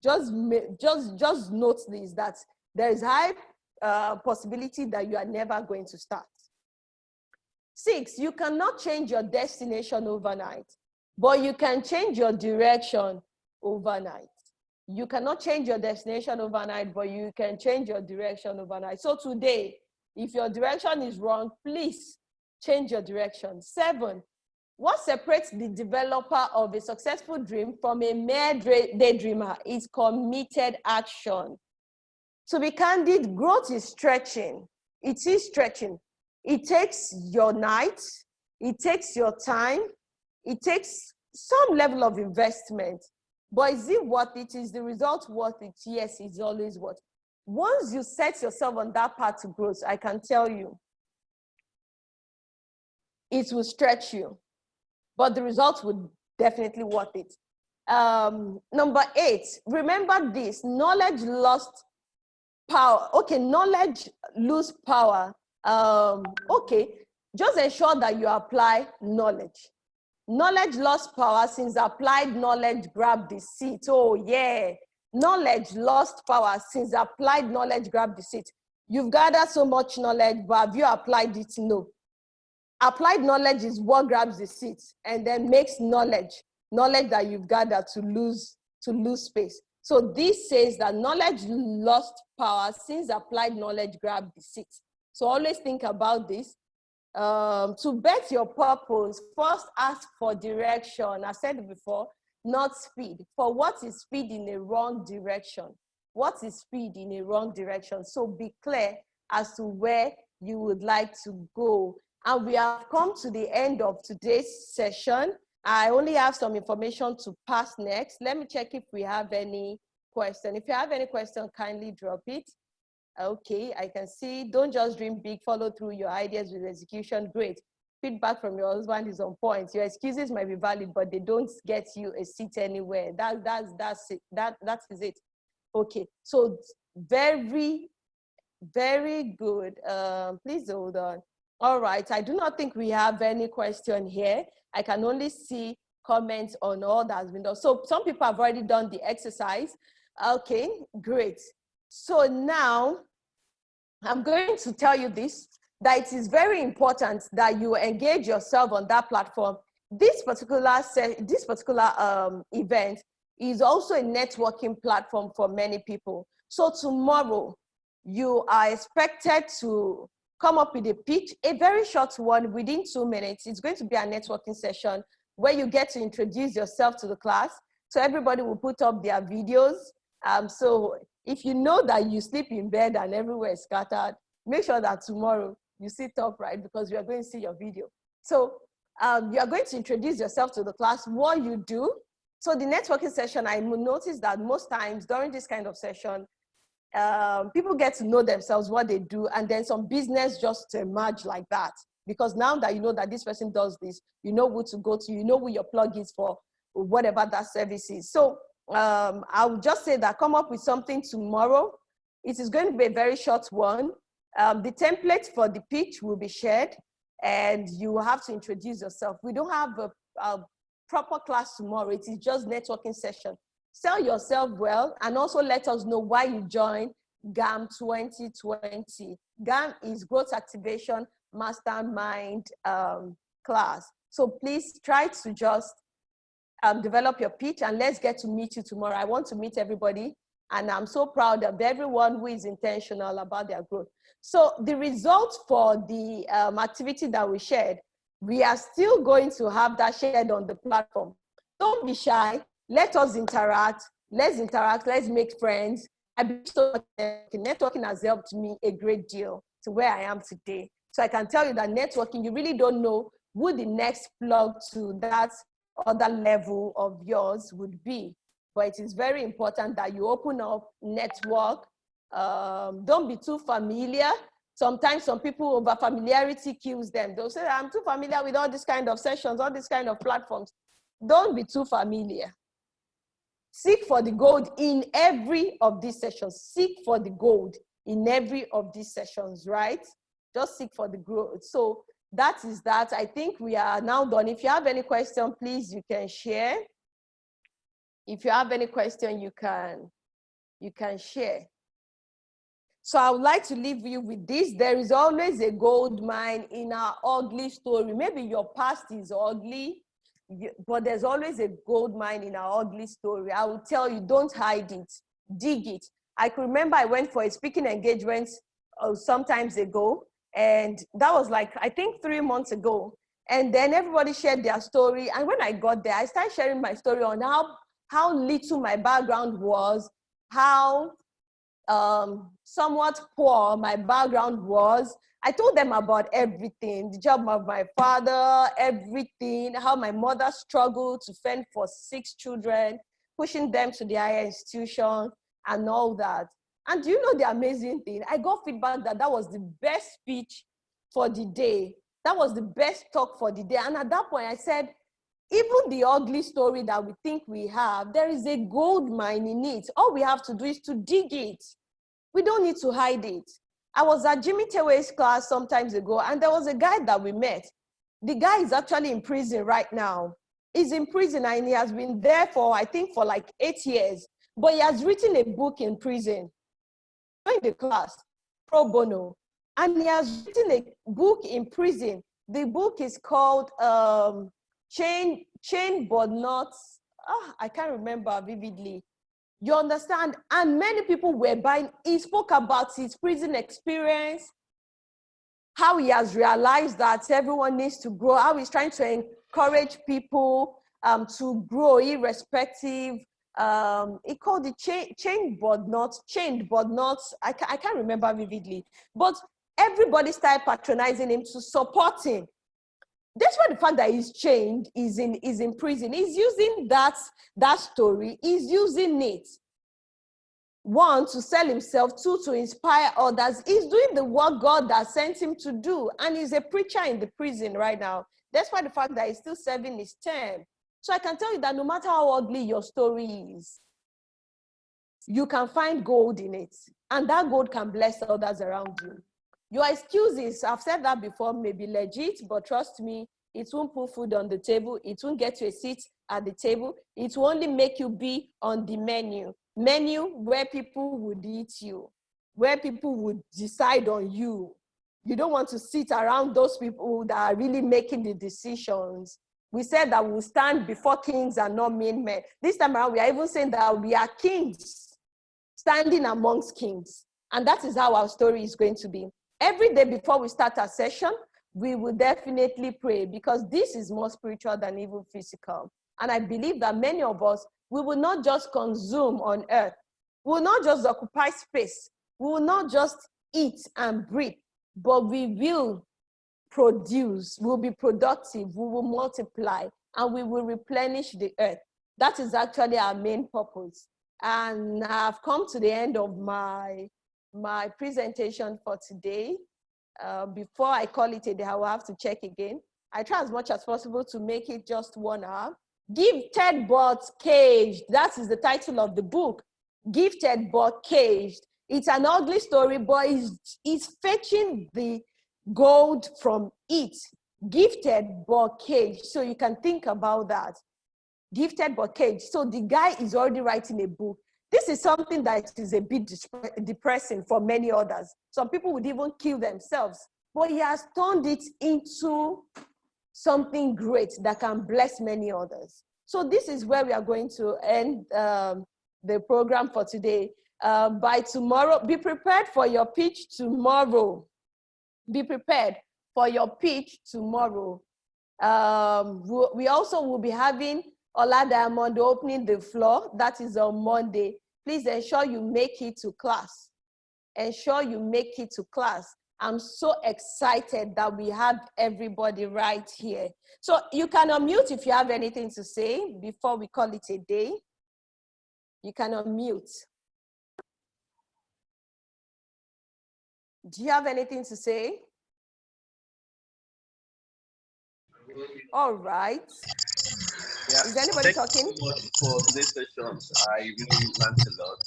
[SPEAKER 3] just note this, that there is high possibility that you are never going to start. 6, you cannot change your destination overnight, but you can change your direction overnight. You cannot change your destination overnight, but you can change your direction overnight. So today, if your direction is wrong, please change your direction. 7, what separates the developer of a successful dream from a mere daydreamer is committed action. To be candid, growth is stretching. It is stretching. It takes your night, it takes your time, it takes some level of investment. But is it worth it? Is the result worth it? Yes, it's always worth it. Once you set yourself on that path to growth, I can tell you, it will stretch you, but the results would definitely worth it. Number 8, remember this, knowledge lost power. Okay, knowledge lose power. Okay, just ensure that you apply knowledge. Knowledge lost power since applied knowledge grabbed the seat. Oh yeah, knowledge lost power since applied knowledge grabbed the seat. You've gathered so much knowledge, but have you applied it? No. Applied knowledge is what grabs the seat and then makes knowledge that you've gathered to lose space. So this says that knowledge lost power since applied knowledge grabbed the seat. So always think about this. To bet your purpose, first ask for direction. I said it before, not speed. For what is speed in a wrong direction? What is speed in a wrong direction? So be clear as to where you would like to go. And we have come to the end of today's session. I only have some information to pass next. Let me check if we have any question. If you have any question, kindly drop it. Okay, I can see. Don't just dream big, follow through your ideas with execution. Great. Feedback from your husband is on point. Your excuses might be valid, but they don't get you a seat anywhere. That's it. That is it. Okay, so very, very good. Please hold on. All right, I do not think we have any question here. I can only see comments on all that has been done. So some people have already done the exercise. Okay, great. So now I'm going to tell you this, that it is very important that you engage yourself on that platform. This particular event is also a networking platform for many people. So tomorrow, you are expected to come up with a pitch, a very short one within 2 minutes. It's going to be a networking session where you get to introduce yourself to the class. So everybody will put up their videos. So if you know that you sleep in bed and everywhere is scattered, make sure that tomorrow you sit upright because we are going to see your video. So you are going to introduce yourself to the class, what you do. So the networking session, I noticed that most times during this kind of session, people get to know themselves, what they do, and then some business just emerge like that. Because now that you know that this person does this, you know who to go to, you know who your plug is for, whatever that service is. So I would just say that come up with something tomorrow. It is going to be a very short one. The template for the pitch will be shared, and you will have to introduce yourself. We don't have a proper class tomorrow. It is just networking session. Sell yourself well, and also let us know why you joined GAM 2020. GAM is Growth Activation Mastermind class. So please try to just develop your pitch, and let's get to meet you tomorrow. I want to meet everybody, and I'm so proud of everyone who is intentional about their growth. So the results for the activity that we shared, we are still going to have that shared on the platform. Don't be shy. Let us interact. Let's interact. Let's make friends. Networking has helped me a great deal to where I am today. So I can tell you that networking, you really don't know who the next plug to that other level of yours would be. But it is very important that you open up, network. Don't be too familiar. Sometimes some people, over familiarity kills them. They'll say, I'm too familiar with all these kind of sessions, all these kind of platforms. Don't be too familiar. Seek for the gold in every of these sessions. Seek for the gold in every of these sessions, right? Just seek for the growth. So that is that. I think we are now done. If you have any question, please, you can share. If you have any question, you can share. So I would like to leave you with this. There is always a gold mine in our ugly story. Maybe your past is ugly, but there's always a gold mine in our ugly story. I will tell you, don't hide it, dig it. I can remember I went for a speaking engagement sometimes ago, and that was like, I think 3 months ago. And then everybody shared their story. And when I got there, I started sharing my story on how little my background was, how somewhat poor my background was. I told them about everything, the job of my father, everything, how my mother struggled to fend for 6 children, pushing them to the higher institution and all that. And do you know the amazing thing? I got feedback that that was the best speech for the day. That was the best talk for the day. And at that point I said, even the ugly story that we think we have, there is a gold mine in it. All we have to do is to dig it. We don't need to hide it. I was at Jimmy Teway's class some times ago, and there was a guy that we met. The guy is actually in prison right now. He's in prison, and he has been there for, I think, for like 8 years. But he has written a book in prison. Join the class, pro bono. And he has written a book in prison. The book is called Chain But Not, I can't remember vividly. You understand? And many people were buying. He spoke about his prison experience, how he has realized that everyone needs to grow, how he's trying to encourage people to grow irrespective. He called it chained but not, I can't remember vividly. But everybody started patronizing him to support him. Despite the fact that he's chained, is in prison, he's using that story, he's using it. One, to sell himself. Two, to inspire others. He's doing the work God has sent him to do. And he's a preacher in the prison right now, despite the fact that he's still serving his term. So I can tell you that no matter how ugly your story is, you can find gold in it. And that gold can bless others around you. Your excuses, I've said that before, may be legit, but trust me, it won't put food on the table. It won't get you a seat at the table. It will only make you be on the menu where people would eat you, where people would decide on you. You don't want to sit around those people that are really making the decisions. We said that we'll stand before kings and not mean men. This time around, we are even saying that we are kings, standing amongst kings. And that is how our story is going to be. Every day before we start our session, we will definitely pray, because this is more spiritual than even physical. And I believe that many of us, we will not just consume on earth. We will not just occupy space. We will not just eat and breathe, but we will produce, we'll be productive, we will multiply, and we will replenish the earth. That is actually our main purpose. And I've come to the end of my presentation for today. Before I call it a day, I will have to check again. I try as much as possible to make it just 1 hour. Gifted but caged. That is the title of the book. Gifted but caged. It's an ugly story, but it's fetching the gold from it. Gifted but caged. So you can think about that. Gifted but caged. So the guy is already writing a book. This is something that is a bit depressing for many others. Some people would even kill themselves. But he has turned it into something great that can bless many others. So this is where we are going to end the program for today. By tomorrow, be prepared for your pitch tomorrow. Be prepared for your pitch tomorrow. We also will be having Ola Diamond opening the floor. That is on Monday. Please ensure you make it to class. Ensure you make it to class. I'm so excited that we have everybody right here. So you can unmute if you have anything to say before we call it a day. You can unmute. Do you have anything to say? All right.
[SPEAKER 8] Yeah.
[SPEAKER 3] Is anybody talking?
[SPEAKER 8] Thank you so much for today's session. I really learned a lot,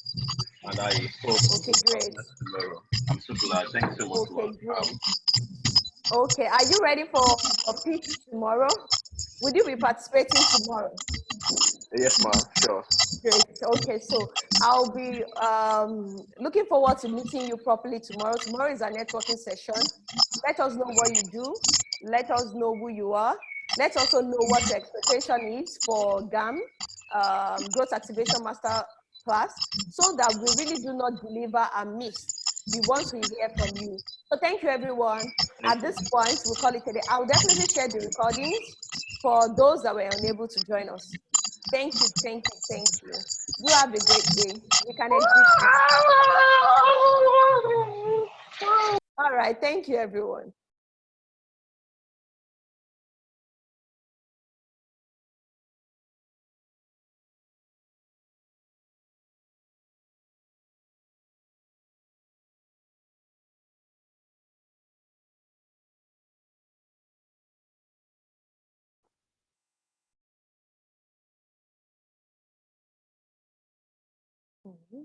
[SPEAKER 8] and I hope
[SPEAKER 3] Okay, great.
[SPEAKER 8] tomorrow. I'm so glad. Thanks so much.
[SPEAKER 3] Okay, great. Okay, are you ready for a pitch tomorrow? Would you be participating tomorrow?
[SPEAKER 8] Yes, ma'am. Sure.
[SPEAKER 3] Great. Okay, so I'll be looking forward to meeting you properly tomorrow. Tomorrow is our networking session. Let us know what you do. Let us know who you are. Let's also know what your expectation is for GAM, Growth Activation Master Class, so that we really do not deliver and miss. We want to hear from you. So thank you, everyone. At this point, we'll call it a day. I'll definitely share the recordings for those that were unable to join us. Thank you, thank you, thank you. You have a great day. We can exit. All right, thank you, everyone. Mm-hmm.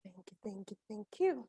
[SPEAKER 3] Thank you, thank you, thank you.